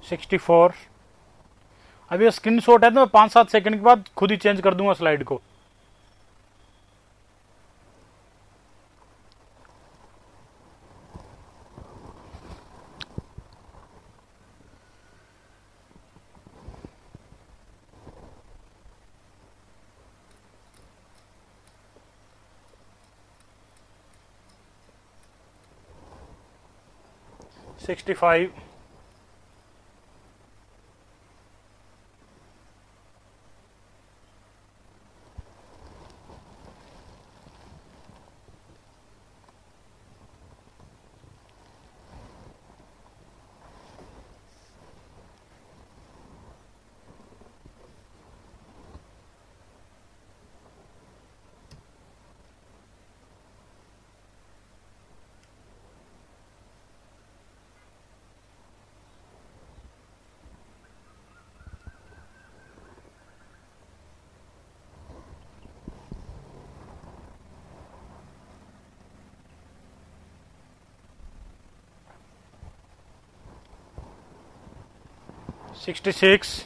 64। अब ये स्क्रीनशॉट है तो मैं 5-7 सेकंड के बाद खुद ही चेंज कर दूंगा स्लाइड को। सिक्सटी फाइव, 66,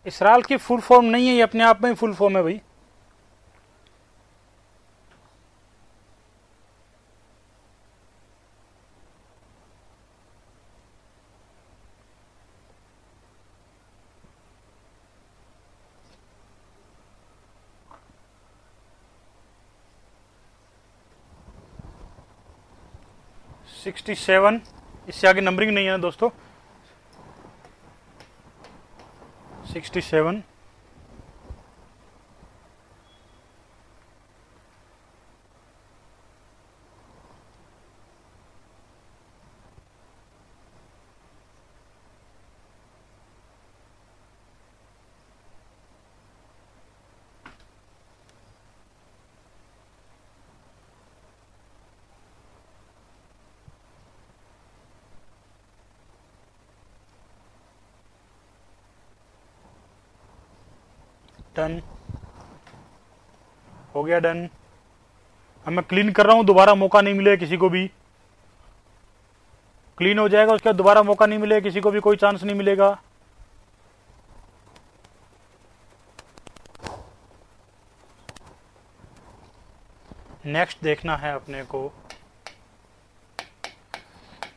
इसराल की फुल फॉर्म नहीं है, ये अपने आप में ही फुल फॉर्म है भाई। 67, इससे आगे नंबरिंग नहीं है दोस्तों। 67, डन हो गया, डन। अब मैं क्लीन कर रहा हूं, दोबारा मौका नहीं मिलेगा किसी को भी। क्लीन हो जाएगा, उसके बाद दोबारा मौका नहीं मिलेगा किसी को भी, कोई चांस नहीं मिलेगा। नेक्स्ट देखना है अपने को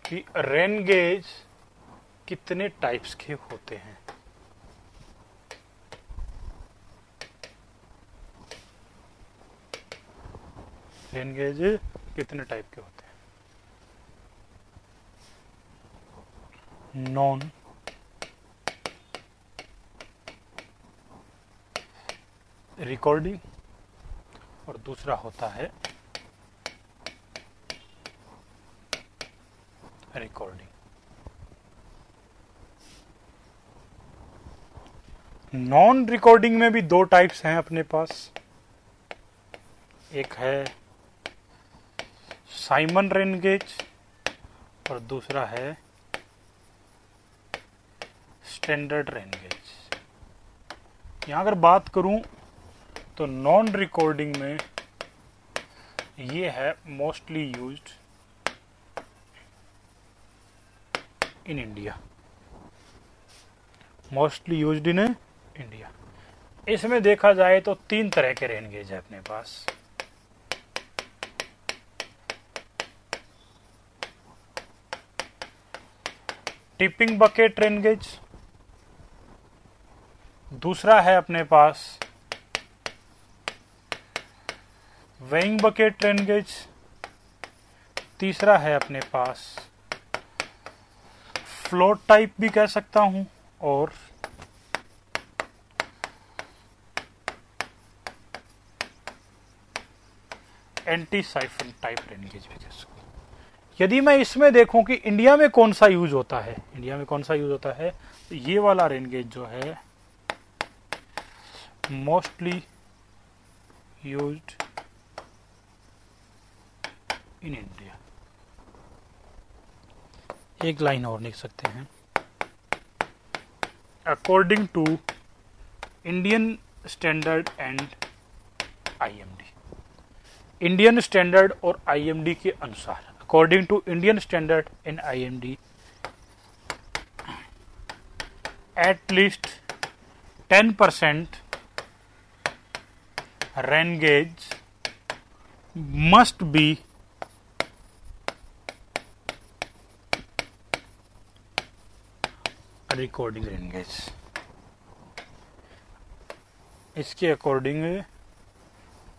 कि रेन गेज कितने टाइप्स के होते हैं। रेन गेज कितने टाइप के होते हैं। नॉन रिकॉर्डिंग और दूसरा होता है रिकॉर्डिंग। नॉन रिकॉर्डिंग में भी दो टाइप्स हैं अपने पास। एक है साइमन रेन गेज और दूसरा है स्टैंडर्ड रेन गेज। यहां अगर बात करूं तो नॉन रिकॉर्डिंग में ये है mostly used in India, mostly used in India. इसमें देखा जाए तो तीन तरह के रेन गेज है अपने पास। टिपिंग बकेट रेन गेज, दूसरा है अपने पास वेइंग बकेट रेन गेज, तीसरा है अपने पास फ्लोट टाइप भी कह सकता हूं और anti siphon type rain gauge भी कह सकता हूं। यदि मैं इसमें देखूं कि इंडिया में कौन सा यूज होता है, इंडिया में कौन सा यूज होता है, तो ये वाला रेन गेज जो है मोस्टली यूज्ड इन इंडिया। एक लाइन और लिख सकते हैं, according to Indian standard and IMD. Indian standard और आईएमडी के अनुसार, according to Indian standard and IMD, at least 10% rain gauge must be recording rain gauge. इसके अकॉर्डिंग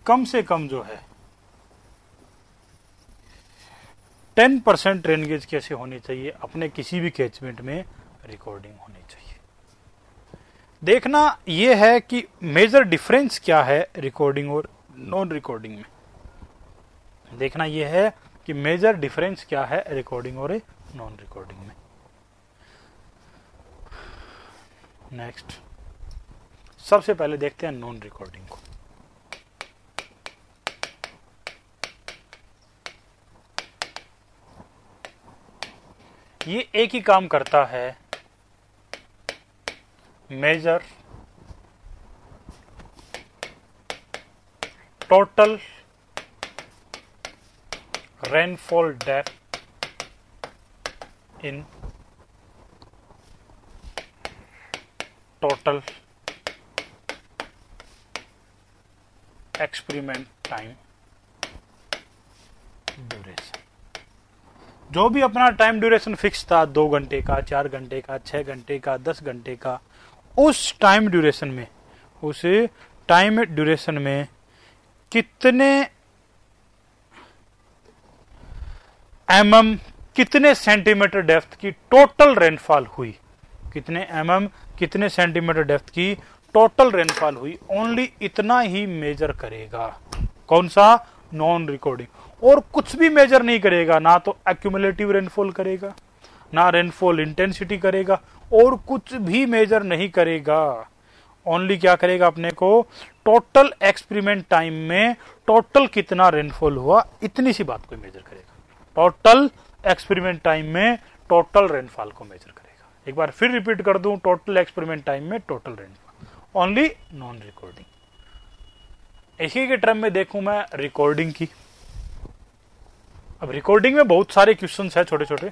कम से कम जो है 10% रेन गेज कैसे होनी चाहिए, अपने किसी भी कैचमेंट में रिकॉर्डिंग होनी चाहिए। देखना यह है कि मेजर डिफरेंस क्या है रिकॉर्डिंग और नॉन रिकॉर्डिंग में। देखना यह है कि मेजर डिफरेंस क्या है रिकॉर्डिंग और नॉन रिकॉर्डिंग में। नेक्स्ट, सबसे पहले देखते हैं नॉन रिकॉर्डिंग को। ये एक ही काम करता है, measure total rainfall depth in total experiment time duration. जो भी अपना टाइम ड्यूरेशन फिक्स था, 2 घंटे का, 4 घंटे का, 6 घंटे का, 10 घंटे का, उस टाइम ड्यूरेशन में, उस टाइम ड्यूरेशन में कितने mm कितने सेंटीमीटर डेप्थ की टोटल रेनफॉल हुई, कितने कितने सेंटीमीटर डेप्थ की टोटल रेनफॉल हुई, ओनली इतना ही मेजर करेगा। कौन सा? Non recording. और कुछ भी मेजर नहीं करेगा, ना तो एक्यूमुलेटिव रेनफॉल करेगा, ना रेनफॉल इंटेंसिटी करेगा, और कुछ भी मेजर नहीं करेगा। ओनली क्या करेगा? अपने को टोटल एक्सपेरिमेंट टाइम में टोटल कितना रेनफॉल हुआ, इतनी सी बात को मेजर करेगा। टोटल एक्सपेरिमेंट टाइम में टोटल रेनफॉल को मेजर करेगा। एक बार फिर रिपीट कर दूं, टोटल एक्सपेरिमेंट टाइम में total rainfall, only non recording. इसी के टर्म में देखूं मैं रिकॉर्डिंग की। अब रिकॉर्डिंग में बहुत सारे क्वेश्चंस है, छोटे छोटे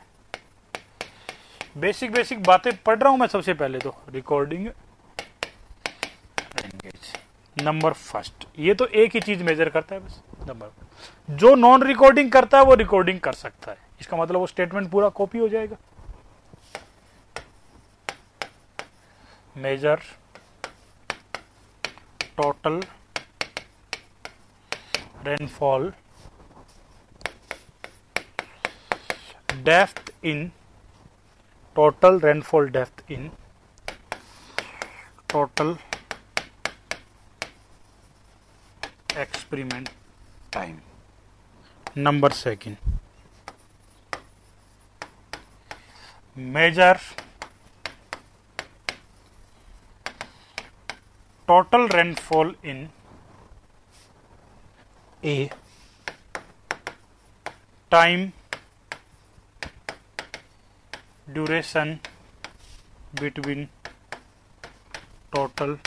बेसिक बातें पढ़ रहा हूं मैं। सबसे पहले तो रिकॉर्डिंग नंबर फर्स्ट, ये तो एक ही चीज मेजर करता है बस, नंबर। जो नॉन रिकॉर्डिंग करता है वो रिकॉर्डिंग कर सकता है, इसका मतलब वो स्टेटमेंट पूरा कॉपी हो जाएगा। Measure total rainfall depth in, total rainfall depth in total experiment time. Number second, measure total rainfall in a time duration between total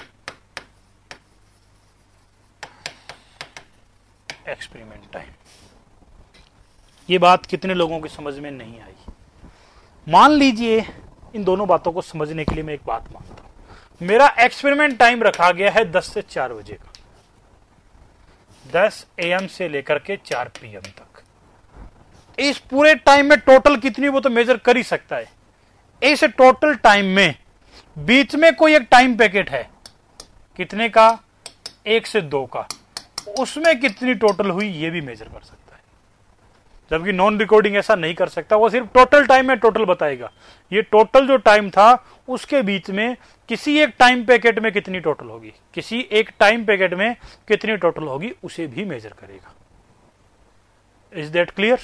experiment time. ये बात कितने लोगों की समझ में नहीं आई? मान लीजिए इन दोनों बातों को समझने के लिए मैं एक बात मानता हूं, मेरा एक्सपेरिमेंट टाइम रखा गया है 10 से 4 बजे का, 10 AM से लेकर के 4 PM तक। इस पूरे टाइम में टोटल कितनी, वो तो मेजर कर ही सकता है। इस टोटल टाइम में बीच में कोई एक टाइम पैकेट है, कितने का? 1 से 2 का, उसमें कितनी टोटल हुई ये भी मेजर कर सकता है। जबकि नॉन रिकॉर्डिंग ऐसा नहीं कर सकता, वो सिर्फ टोटल टाइम में टोटल बताएगा। ये टोटल जो टाइम था उसके बीच में किसी एक टाइम पैकेट में कितनी टोटल होगी, किसी एक टाइम पैकेट में कितनी टोटल होगी, उसे भी मेजर करेगा। Is that clear?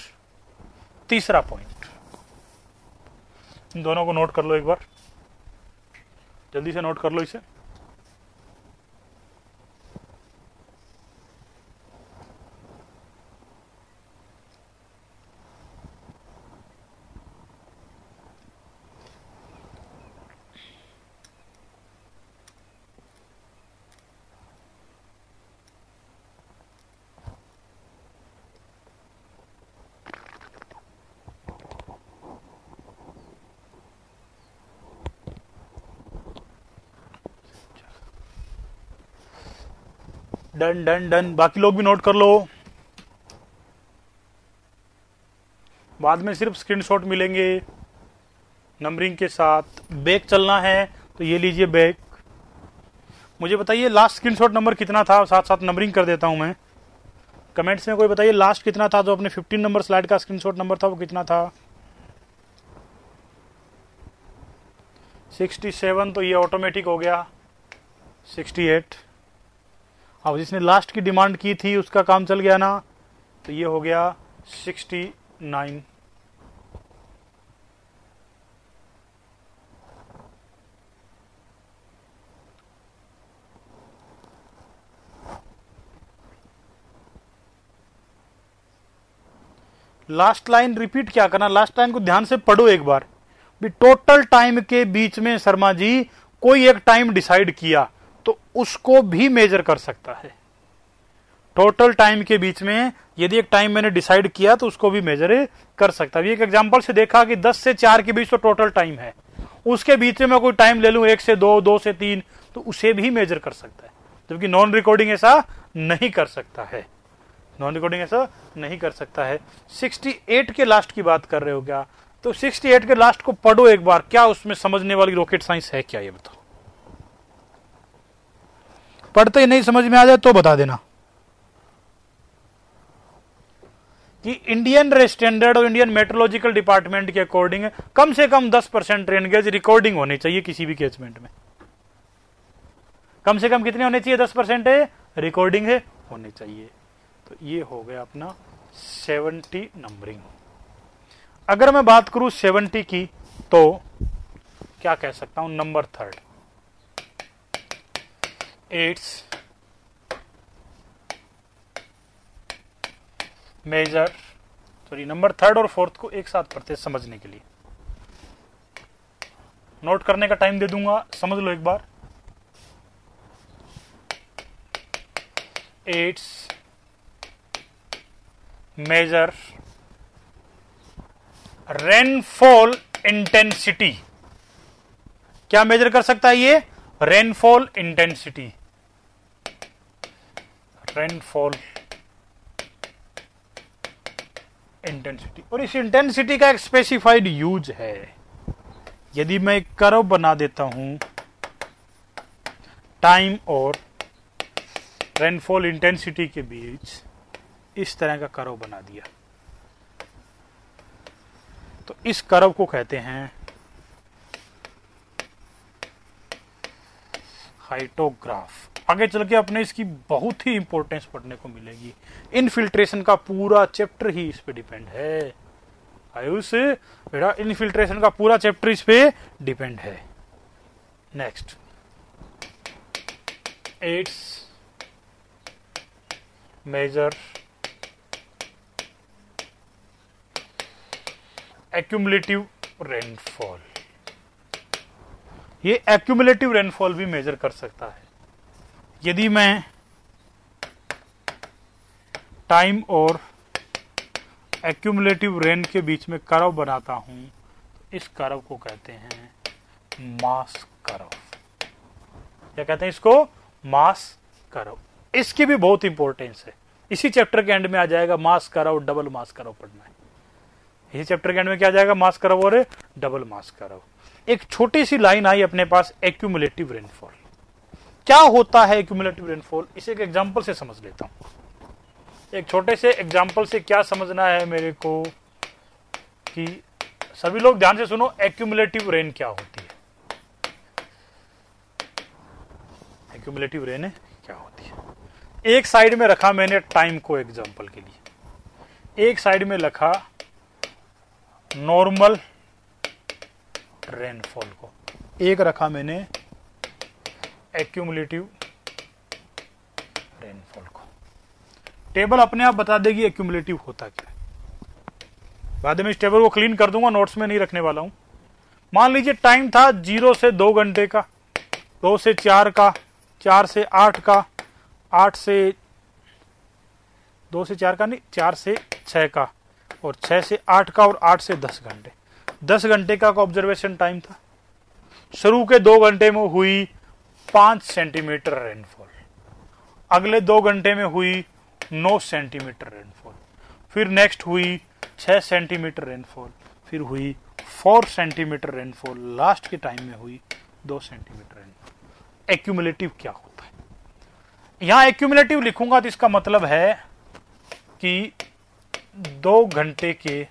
तीसरा पॉइंट, इन दोनों को नोट कर लो एक बार, जल्दी से नोट कर लो इसे। डन डन डन, बाकी लोग भी नोट कर लो। बाद में सिर्फ स्क्रीनशॉट मिलेंगे नंबरिंग के साथ। बैक चलना है तो ये लीजिए बैक। मुझे बताइए लास्ट स्क्रीनशॉट नंबर कितना था, साथ साथ नंबरिंग कर देता हूं मैं। कमेंट्स में कोई बताइए लास्ट कितना था, जो अपने 15 नंबर स्लाइड का स्क्रीनशॉट नंबर था वो कितना था? 67, तो ये ऑटोमेटिक हो गया 68। अब जिसने लास्ट की डिमांड की थी उसका काम चल गया ना, तो ये हो गया 69। लास्ट लाइन रिपीट क्या करना, लास्ट लाइन को ध्यान से पढ़ो एक बार भी। टोटल टाइम के बीच में शर्मा जी कोई एक टाइम डिसाइड किया तो उसको भी मेजर कर सकता है। टोटल टाइम के बीच में यदि एक टाइम मैंने डिसाइड किया तो उसको भी मेजर कर सकता है। एक एग्जांपल से देखा कि 10 से 4 के बीच तो टोटल टाइम है, उसके बीच में मैं कोई टाइम ले लूं 1 से 2, 2 से 3, तो उसे भी मेजर कर सकता है। जबकि नॉन रिकॉर्डिंग ऐसा नहीं कर सकता है, नॉन रिकॉर्डिंग ऐसा नहीं कर सकता है। 68 के लास्ट की बात कर रहे हो क्या? तो 68 के लास्ट को पढ़ो एक बार, क्या उसमें समझने वाली रॉकेट साइंस है क्या, ये बताओ। पढ़ते ही नहीं समझ में आ जाए तो बता देना कि इंडियन स्टैंडर्ड और इंडियन मेट्रोलॉजिकल डिपार्टमेंट के अकॉर्डिंग कम से कम 10% रेन गेज रिकॉर्डिंग होनी चाहिए किसी भी कैचमेंट में। कम से कम कितने होने चाहिए? 10% रिकॉर्डिंग है होनी चाहिए। तो ये हो गया अपना 70 नंबरिंग। अगर मैं बात करूं 70 की तो क्या कह सकता हूं? Number third, it's measure, sorry number third और फोर्थ को एक साथ पढ़ते समझने के लिए। नोट करने का टाइम दे दूंगा, समझ लो एक बार। एट्स मेजर रेनफॉल इंटेंसिटी। क्या मेजर कर सकता है ये? Rainfall intensity. रेनफॉल इंटेंसिटी, और इस इंटेंसिटी का एक स्पेसिफाइड यूज है। यदि मैं एक कर्व बना देता हूं टाइम और रेनफॉल इंटेंसिटी के बीच, इस तरह का कर्व बना दिया, तो इस कर्व को कहते हैं हाइटोग्राफ। आगे चल के अपने इसकी बहुत ही इंपॉर्टेंस पढ़ने को मिलेगी। इनफिल्ट्रेशन का पूरा चैप्टर ही इस पे डिपेंड है। आयुष बेटा, इनफिल्ट्रेशन का पूरा चैप्टर इस पे डिपेंड है। Next, it's measure accumulative rainfall. ये एक्यूमुलेटिव रेनफॉल भी मेजर कर सकता है। यदि मैं टाइम और एक्यूमुलेटिव रेन के बीच में कर्व बनाता हूं, तो इस कर्व को कहते हैं मास कर्व। क्या कहते हैं इसको? मास कर्व। इसकी भी बहुत इंपॉर्टेंस है। इसी चैप्टर के एंड में आ जाएगा मास कर्व, डबल मास कर्व पढ़ना है। इसी चैप्टर के एंड में क्या आ जाएगा? मास कर्व और डबल मास कर्व। एक छोटी सी लाइन आई अपने पास, एक्यूमुलेटिव रेनफॉल। क्या होता है एक्यूमुलेटिव रेनफॉल? इसे एक एग्जांपल से समझ लेता हूं। एक छोटे से एग्जांपल से क्या समझना है मेरे को, कि सभी लोग ध्यान से सुनो, एक्यूमुलेटिव रेन क्या होती है। एक्यूमुलेटिव रेन क्या होती है? एक साइड में रखा मैंने टाइम को एग्जांपल के लिए, एक साइड में रखा नॉर्मल रेनफॉल को, एक रखा मैंने एक्यूमुलेटिव रेनफॉल को। टेबल अपने आप बता देगी एक्यूमुलेटिव होता क्या है। बाद में इस टेबल को क्लीन कर दूंगा, नोट्स में नहीं रखने वाला हूं। मान लीजिए टाइम था 0 से 2 घंटे का, 2 से 4 का, 4 से 8 का, 8 से 2 से 4 का नहीं, 4 से 6 का, और 6 से 8 का, और 8 से 10 घंटे। 10 घंटे का ऑब्जर्वेशन टाइम था। शुरू के 2 घंटे में हुई 5 सेंटीमीटर रेनफॉल, अगले 2 घंटे में हुई 9 सेंटीमीटर रेनफॉल, फिर नेक्स्ट हुई 6 सेंटीमीटर रेनफॉल, फिर हुई 4 सेंटीमीटर रेनफॉल, लास्ट के टाइम में हुई 2 सेंटीमीटर रेनफॉल। एक्यूमुलेटिव क्या होता है? यहां एक्यूमुलेटिव लिखूंगा तो इसका मतलब है कि 2 घंटे के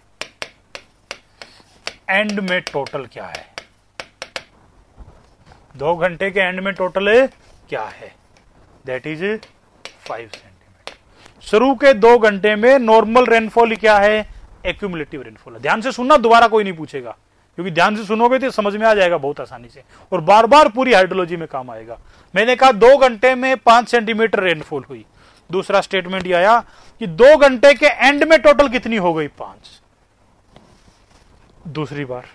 एंड में टोटल क्या है। 2 घंटे के एंड में टोटल क्या है? That is 5 centimetre. शुरू के 2 घंटे में नॉर्मल रेनफॉल क्या है? एक्यूमुलेटिव रेनफॉल है। ध्यान से सुनना, दोबारा कोई नहीं पूछेगा, क्योंकि ध्यान से सुनोगे तो समझ में आ जाएगा बहुत आसानी से, और बार बार पूरी हाइड्रोलॉजी में काम आएगा। मैंने कहा 2 घंटे में 5 सेंटीमीटर रेनफॉल हुई। दूसरा स्टेटमेंट यह आया कि 2 घंटे के एंड में टोटल कितनी हो गई? 5। दूसरी बार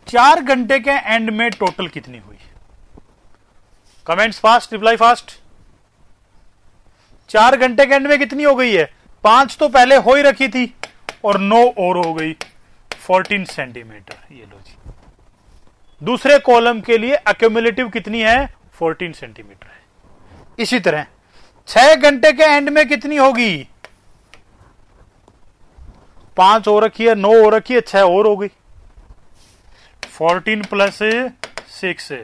4 घंटे के एंड में टोटल कितनी हुई? Comments fast, reply fast. 4 घंटे के एंड में कितनी हो गई है? 5 तो पहले हो ही रखी थी, और 9 और हो गई, 14 सेंटीमीटर। ये लो जी। दूसरे कॉलम के लिए एक्यूमुलेटिव कितनी है? 14 सेंटीमीटर है। इसी तरह 6 घंटे के एंड में कितनी होगी? 5 हो रखी है, 9 हो रखी है, 6 और हो गई, 14 प्लस 6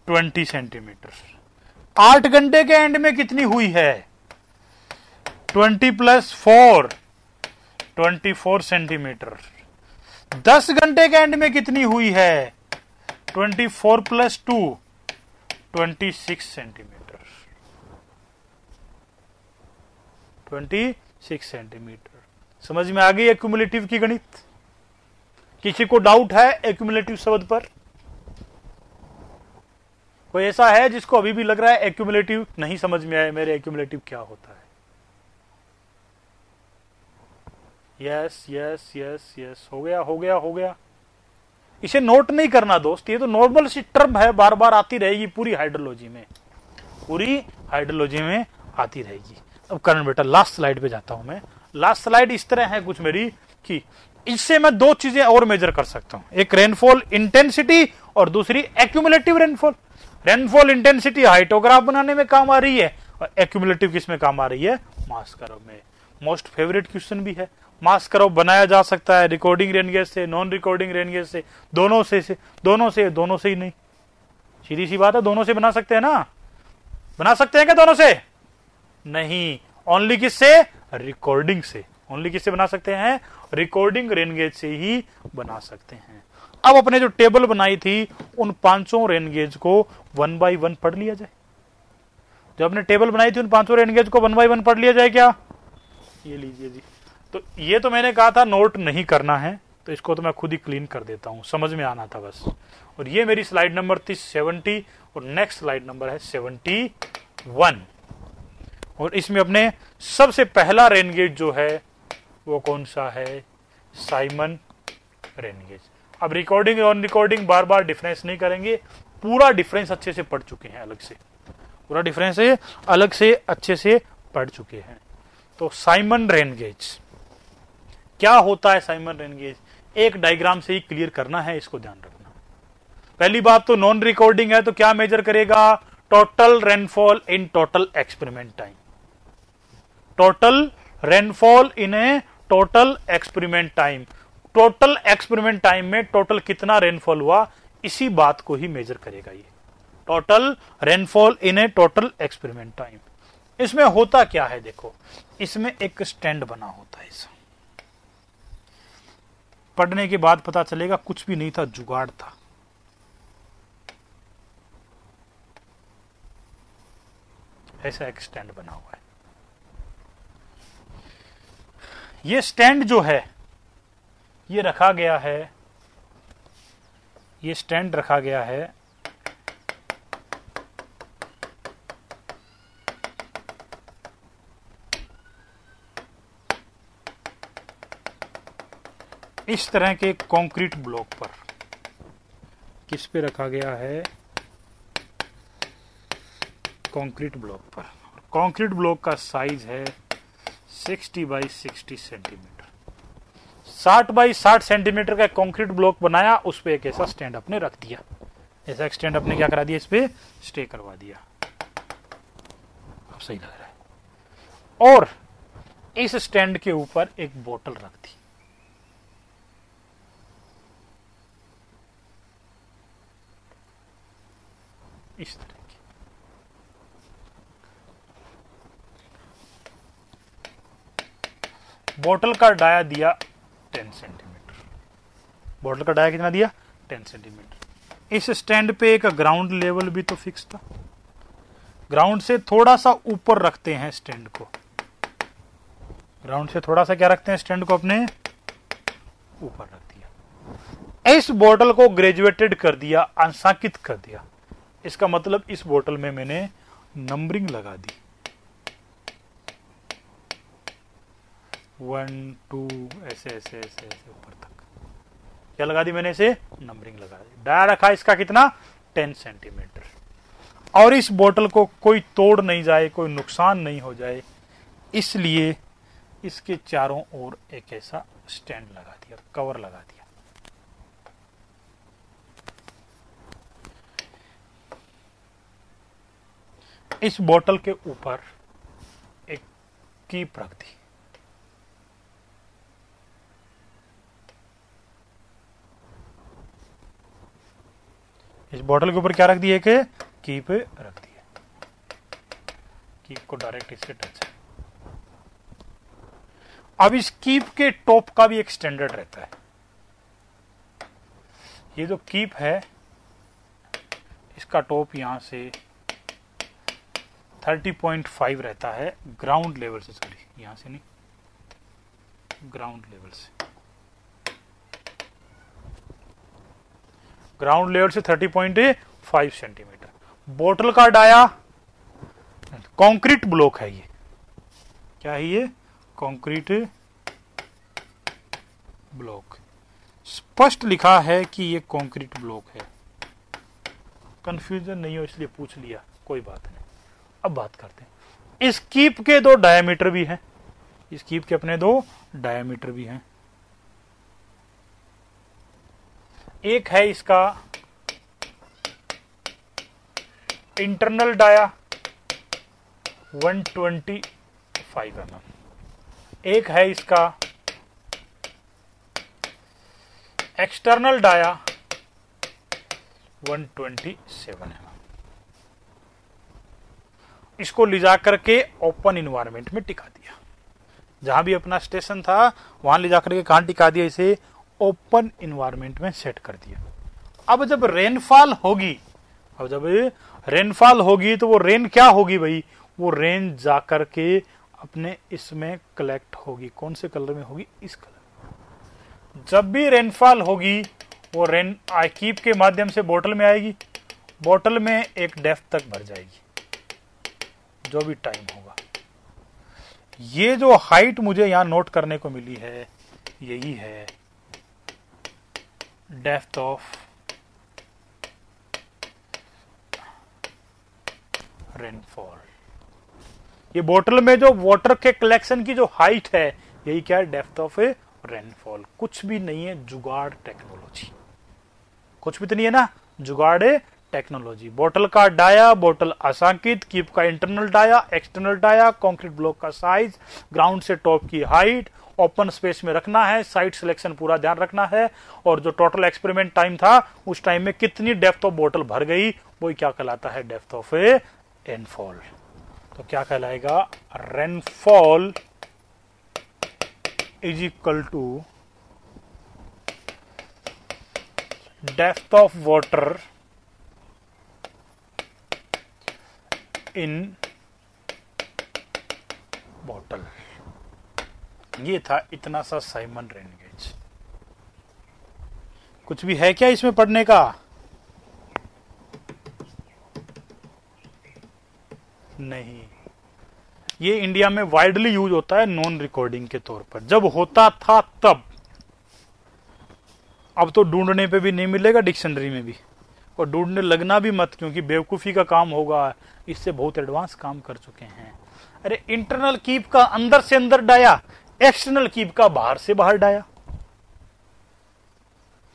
20 सेंटीमीटर। 8 घंटे के एंड में कितनी हुई है? 20 प्लस 4 24 सेंटीमीटर। 10 घंटे के एंड में कितनी हुई है? 24 प्लस 2 26 सेंटीमीटर। 26 सेंटीमीटर। समझ में आ गई एक्यूमुलेटिव की गणित? किसी को डाउट है एक्यूमुलेटिव शब्द पर? कोई ऐसा है जिसको अभी भी लग रहा है एक्यूमुलेटिव नहीं समझ में आया, मेरे एक्यूमुलेटिव क्या होता है? यस यस यस यस, हो गया हो गया हो गया। इसे नोट नहीं करना दोस्त, ये तो नॉर्मल सी टर्म है, बार बार आती रहेगी पूरी हाइड्रोलॉजी में, पूरी हाइड्रोलॉजी में आती रहेगी। अब करण बेटा लास्ट स्लाइड पे जाता हूं मैं। लास्ट स्लाइड इस तरह है कुछ मेरी कि इससे मैं दो चीजें और मेजर कर सकता हूं, एक रेनफॉल इंटेंसिटी और दूसरी accumulative rainfall. Rainfall intensity hyetograph बनाने में काम आ रही है और एक्यूमुलेटिव किस में काम आ रही है? मास कर्व में। मोस्ट फेवरेट क्वेश्चन भी है। मास कर्व बनाया जा सकता है रिकॉर्डिंग रेन गेज से, नॉन रिकॉर्डिंग रेन गेज से, दोनों से ही नहीं। सीधी सी बात है, दोनों से बना सकते हैं ना? बना सकते हैं क्या दोनों से? नहीं, ओनली किससे? रिकॉर्डिंग से। ओनली किससे बना सकते हैं? रिकॉर्डिंग रेन गेज से ही बना सकते हैं। अब अपने जो टेबल बनाई थी उन पांचों रेन गेज को 1 बाय 1 पढ़ लिया जाए। जो अपने टेबल बनाई थी उन पांचों रेन गेज को 1 बाय 1 पढ़ लिया जाए क्या? ये लीजिए जी। तो ये तो मैंने कहा था नोट नहीं करना है, तो इसको तो मैं खुद ही क्लीन कर देता हूं, समझ में आना था बस। और ये मेरी स्लाइड नंबर थी 70 और नेक्स्ट स्लाइड नंबर है 71। और इसमें अपने सबसे पहला रेन गेज जो है वो कौन सा है? Simon rain gauge. अब रिकॉर्डिंग और रिकॉर्डिंग बार बार डिफरेंस नहीं करेंगे, पूरा डिफरेंस अच्छे से पढ़ चुके हैं, अलग से पूरा डिफरेंस अलग से अच्छे से पढ़ चुके हैं। तो साइमन रेन गेज क्या होता है? साइमन रेन गेज एक डायग्राम से ही क्लियर करना है, इसको ध्यान रखना। पहली बात तो नॉन रिकॉर्डिंग है तो क्या मेजर करेगा? Total rainfall in total experiment time. Total rainfall in A total experiment time. Total experiment time में टोटल कितना रेनफॉल हुआ, इसी बात को ही मेजर करेगा ये। Total rainfall in A total experiment time. इसमें होता क्या है देखो, इसमें एक स्टैंड बना होता है। इस पढ़ने के बाद पता चलेगा कुछ भी नहीं था, जुगाड़ था। ऐसा एक स्टैंड बना हुआ है। ये स्टैंड जो है ये रखा गया है, ये स्टैंड रखा गया है इस तरह के कंक्रीट ब्लॉक पर। किस पे रखा गया है? कंक्रीट ब्लॉक पर। कंक्रीट ब्लॉक का साइज है 60 बाई 60 सेंटीमीटर। 60 बाई 60 सेंटीमीटर का कंक्रीट ब्लॉक बनाया, उस पे एक ऐसा स्टैंड अपने रख दिया। ऐसा एक स्टैंड अपने क्या करा दिया? इस पे स्टे करवा दिया। अब सही लग रहा है। और इस स्टैंड के ऊपर एक बोतल रख दी। इस तरह की। बोतल का डाया दिया 10 सेंटीमीटर। बोतल का डाया कितना दिया? 10 सेंटीमीटर। इस स्टैंड पे एक ग्राउंड लेवल भी तो फिक्स था। ग्राउंड से थोड़ा सा ऊपर रखते हैं स्टैंड को। ग्राउंड से थोड़ा सा क्या रखते हैं? स्टैंड को अपने ऊपर रख दिया। इस बोतल को ग्रेजुएटेड कर दिया, अंशांकित कर दिया। इसका मतलब इस बोतल में मैंने नंबरिंग लगा दी। 1 2 ऐसे ऐसे ऐसे ऐसे ऊपर तक क्या लगा दी मैंने? इसे नंबरिंग लगा दी। डाया रखा इसका कितना? 10 सेंटीमीटर। और इस बोतल को कोई तोड़ नहीं जाए, कोई नुकसान नहीं हो जाए, इसलिए इसके चारों ओर एक ऐसा स्टैंड लगा दिया, कवर लगा दिया। इस बोतल के ऊपर एक कीप रख दी। इस बोतल के ऊपर क्या रख दिया? एक कीप रख दिया। कीप को डायरेक्ट इससे टच है। अब इस कीप के टॉप का भी एक स्टैंडर्ड रहता है। ये जो कीप है इसका टॉप यहां से 30.5 रहता है ग्राउंड लेवल से, सॉरी यहां से नहीं, ग्राउंड लेवल से, ग्राउंड लेवल से 30.5 सेंटीमीटर। बोतल का डाया कंक्रीट ब्लॉक है, ये क्या है, ये कंक्रीट ब्लॉक, स्पष्ट लिखा है कि ये कंक्रीट ब्लॉक है, कंफ्यूजन नहीं हो इसलिए पूछ लिया, कोई बात नहीं। अब बात करते हैं, इस कीप के दो डायमीटर भी हैं, इस कीप के अपने दो डायमीटर भी हैं। एक है इसका इंटरनल डाया 125 mm, एक है इसका एक्सटर्नल डाया 127 mm। इसको ले जाकर के ओपन इन्वायरमेंट में टिका दिया, जहां भी अपना स्टेशन था वहां ले जाकर के कहां टिका दिया, इसे ओपन इन्वायरमेंट में सेट कर दिया। अब जब रेनफॉल होगी, अब जब रेनफॉल होगी तो वो रेन क्या होगी भाई, वो रेन जाकर के अपने इसमें कलेक्ट होगी, कौन से कलर में होगी, इस कलर। जब भी रेनफॉल होगी वो रेन कीप के माध्यम से बोतल में आएगी, बोतल में एक डेप्थ तक भर जाएगी, जो भी टाइम होगा। ये जो हाइट मुझे यहां नोट करने को मिली है, यही है डेप्थ ऑफ रेनफॉल। ये बोतल में जो वाटर के कलेक्शन की जो हाइट है, यही क्या है, डेप्थ ऑफ रेनफॉल। कुछ भी नहीं है, जुगाड़ टेक्नोलॉजी, कुछ भी तो नहीं है ना, जुगाड़ टेक्नोलॉजी। बोतल का डाया, बोतल आसांकित, कीप का internal dia, external dia, concrete block का साइज, ग्राउंड से टॉप की हाइट, ओपन स्पेस में रखना है, साइट सिलेक्शन पूरा ध्यान रखना है, और जो टोटल एक्सपेरिमेंट टाइम था उस टाइम में कितनी डेप्थ ऑफ बोतल भर गई, वही क्या कहलाता है, डेप्थ ऑफ रेनफॉल। तो क्या कहलाएगा, rainfall is equal to depth of water in bottle. ये था इतना सा साइमन रेन गेज। कुछ भी है क्या इसमें पढ़ने का? नहीं। ये इंडिया में वाइडली यूज होता है नॉन रिकॉर्डिंग के तौर पर, जब होता था तब। अब तो ढूंढने पे भी नहीं मिलेगा डिक्शनरी में भी, और ढूंढने लगना भी मत, क्योंकि बेवकूफी का काम होगा, इससे बहुत एडवांस काम कर चुके हैं। अरे इंटरनल कीप का अंदर से अंदर डाया, एक्सटर्नल कीप का बाहर से बाहर डाया।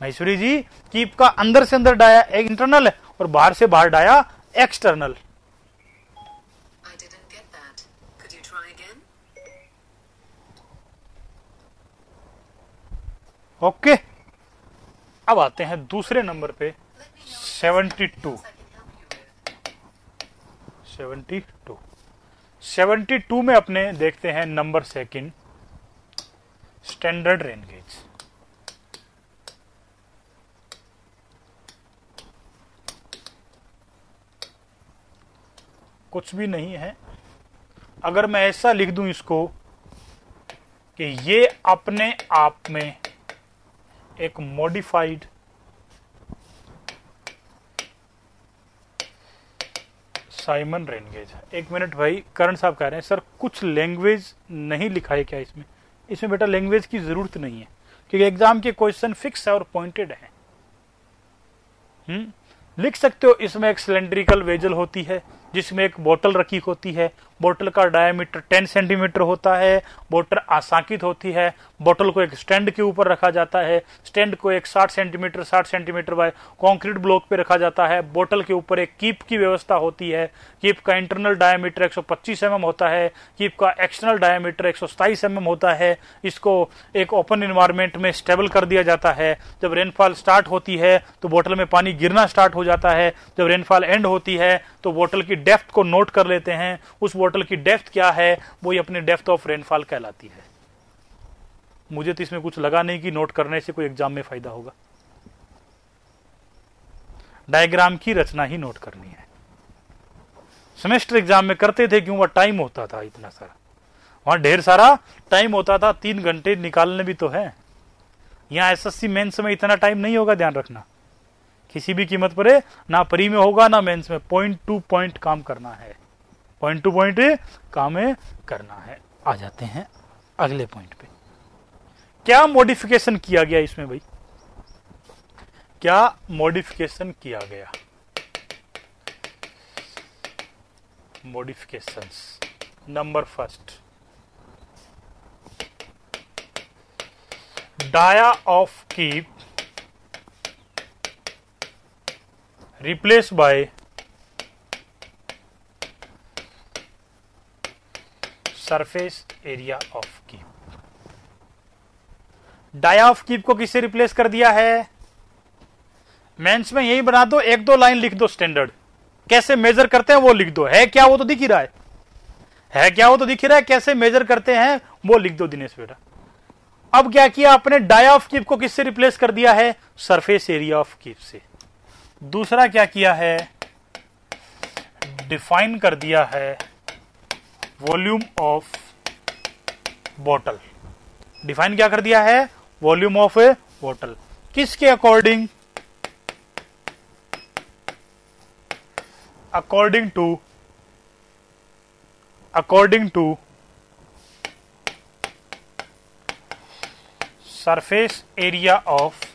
महेश्वरी जी, कीप का अंदर से अंदर डाया इंटरनल है, और बाहर से बाहर डाया एक्सटर्नल। ओके, अब आते हैं दूसरे नंबर पे 72। 72 में अपने देखते हैं number second, standard rain gauge. कुछ भी नहीं है, अगर मैं ऐसा लिख दूं इसको कि ये अपने आप में एक मॉडिफाइड साइमन रेन गेज है। एक मिनट भाई, करण साहब कह रहे हैं सर कुछ लैंग्वेज नहीं लिखा है क्या इसमें? इसमें बेटा लैंग्वेज की जरूरत नहीं है, क्योंकि एग्जाम के क्वेश्चन फिक्स है और पॉइंटेड है। लिख सकते हो इसमें एक सिलेंड्रिकल वेजल होती है, जिसमें एक बोतल रखी होती है, बोतल का डायमीटर 10 सेंटीमीटर होता है, बोतल आसांकित होती है, बोतल को एक स्टैंड के ऊपर रखा जाता है, स्टैंड को एक 60 सेंटीमीटर बाय कंक्रीट ब्लॉक पे रखा जाता है, बोतल के ऊपर एक कीप की व्यवस्था होती है, कीप का इंटरनल डायमीटर 125 mm होता है, कीप का एक्सटर्नल डायमीटर 127 mm होता है। इसको एक ओपन इन्वायरमेंट में स्टेबल कर दिया जाता है। जब रेनफॉल स्टार्ट होती है तो बोतल में पानी गिरना स्टार्ट हो जाता है, जब रेनफॉल एंड होती है तो बोतल की डेप्थ को नोट कर लेते हैं, उस बोतल की डेप्थ क्या है, वही अपनी डेप्थ ऑफ रेनफॉल कहलाती है। मुझे तो इसमें कुछ लगा नहीं कि नोट करने से कोई एग्जाम में फायदा होगा। डायग्राम की रचना ही नोट करनी है। सेमेस्टर एग्जाम में करते थे क्यों, वह टाइम होता था इतना सारा, वहां ढेर सारा टाइम होता था, 3 घंटे निकालने भी तो है। यहाँ एसएससी मेंस में इतना टाइम नहीं होगा, ध्यान रखना, किसी भी कीमत पर ना प्री में होगा ना मेंस में। पॉइंट टू पॉइंट काम करना है, पॉइंट टू पॉइंट काम करना है। आ जाते हैं अगले पॉइंट पे। क्या मॉडिफिकेशन किया गया इसमें भाई, क्या मॉडिफिकेशन किया गया? Modifications, number first, dia of keep replaced by surface area of keep। Dia of keep को किससे रिप्लेस कर दिया है? मेंस में यही बना दो, 1-2 लाइन लिख दो स्टैंडर्ड, कैसे मेजर करते हैं वो लिख दो। है क्या वो तो दिख ही रहा है क्या वो तो दिख ही रहा है, कैसे मेजर करते हैं वो लिख दो दिनेश बेटा। अब क्या किया आपने, डाया ऑफ कीप को किससे रिप्लेस कर दिया है? सरफेस एरिया ऑफ कीप से। दूसरा क्या किया है, डिफाइन कर दिया है वॉल्यूम ऑफ बॉटल। डिफाइन क्या कर दिया है? Volume of a bottle. किसके according? According to surface area of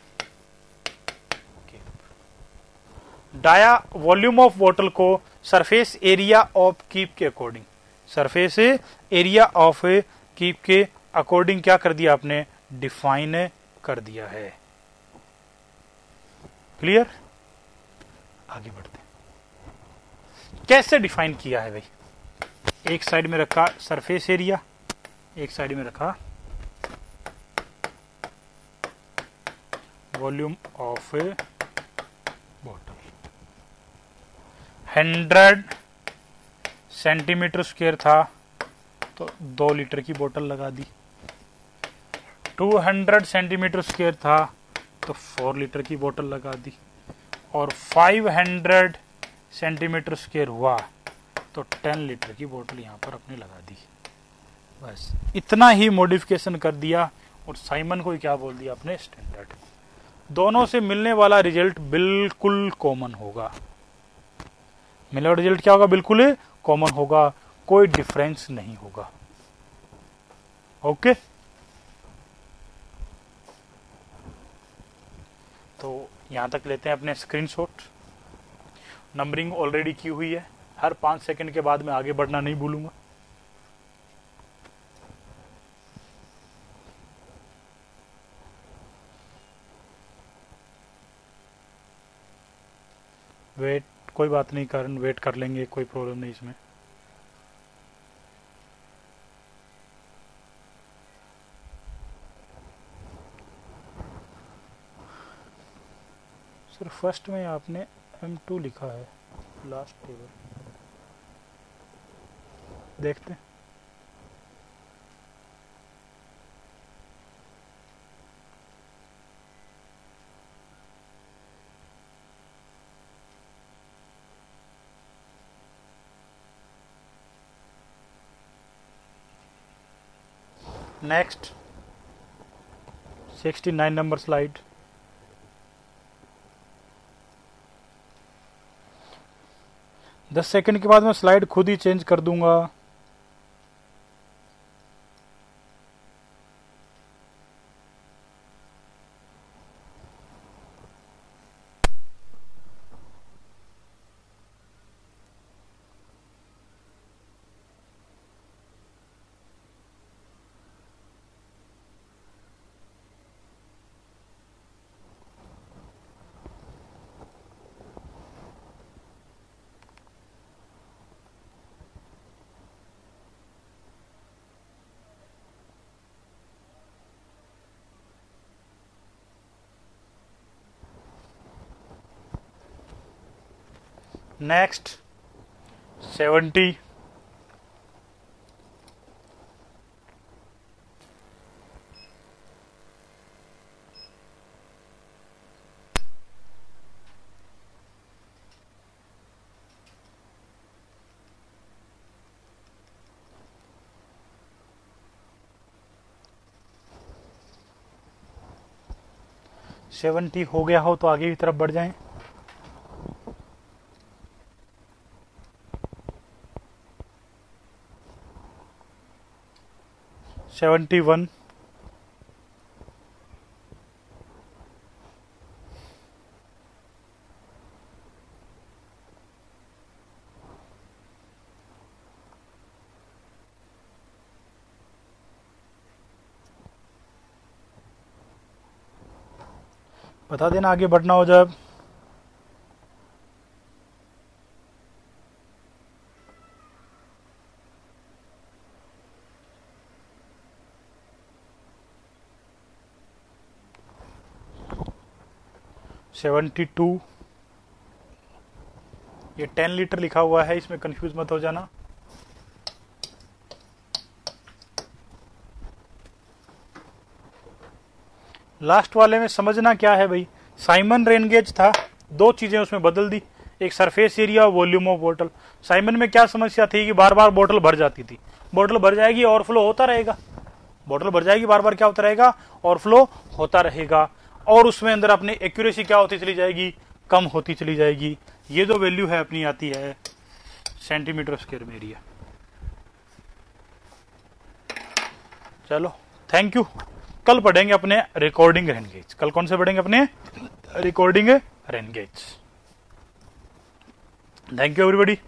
dia volume of bottle को सरफेस एरिया ऑफ कीप के according, surface area of keep के अकॉर्डिंग क्या कर दिया आपने? डिफाइन कर दिया है। क्लियर? आगे बढ़ते हैं। कैसे डिफाइन किया है भाई? एक साइड में रखा सरफेस एरिया, एक साइड में रखा volume of bottle. 100 centimetre square था तो 2 लीटर की बोतल लगा दी। 200 सेंटीमीटर स्क्वायर था तो 4 लीटर की बोतल लगा दी। और 500 सेंटीमीटर स्क्वायर हुआ तो 10 लीटर की बोतल यहां पर अपने लगा दी। बस इतना ही मॉडिफिकेशन कर दिया और साइमन को क्या बोल दिया अपने? स्टैंडर्ड। दोनों से मिलने वाला रिजल्ट बिल्कुल कॉमन होगा। मिलने वाला रिजल्ट क्या होगा? बिल्कुल कॉमन होगा, कोई डिफरेंस नहीं होगा। ओके, तो यहां तक लेते हैं अपने स्क्रीनशॉट। नंबरिंग ऑलरेडी की हुई है, हर 5 सेकंड के बाद मैं आगे बढ़ना नहीं भूलूंगा। वेट, कोई बात नहीं, कारण वेट कर लेंगे, कोई प्रॉब्लम नहीं इसमें। सर फर्स्ट में आपने M2 लिखा है, लास्ट टेबल देखते हैं। Next 69 number slide. दस सेकंड के बाद मैं स्लाइड खुद ही चेंज कर दूंगा। नेक्स्ट 70, 70 हो गया हो तो आगे की तरफ बढ़ जाएं। सेवेंटी वन, बता देना आगे बढ़ना हो जब। सेवेंटी टू, ये 10 लीटर लिखा हुआ है, इसमें कंफ्यूज मत हो जाना। लास्ट वाले में समझना क्या है भाई, साइमन रेन गेज था, दो चीजें उसमें बदल दी, एक सरफेस एरिया और वॉल्यूम ऑफ बोतल। साइमन में क्या समस्या थी कि बार बार बोतल भर जाती थी, बोतल भर जाएगी ओवरफ्लो होता रहेगा, बोतल भर जाएगी बार बार क्या होता रहेगा, ओवरफ्लो होता रहेगा, और उसमें अंदर अपनी एक्यूरेसी क्या होती चली जाएगी, कम होती चली जाएगी। ये जो वैल्यू है अपनी आती है सेंटीमीटर स्क्वायर में एरिया। चलो थैंक यू। कल पढ़ेंगे अपने रिकॉर्डिंग रेन गेज। कल कौन से पढ़ेंगे अपने recording rain gauge. Thank you everybody.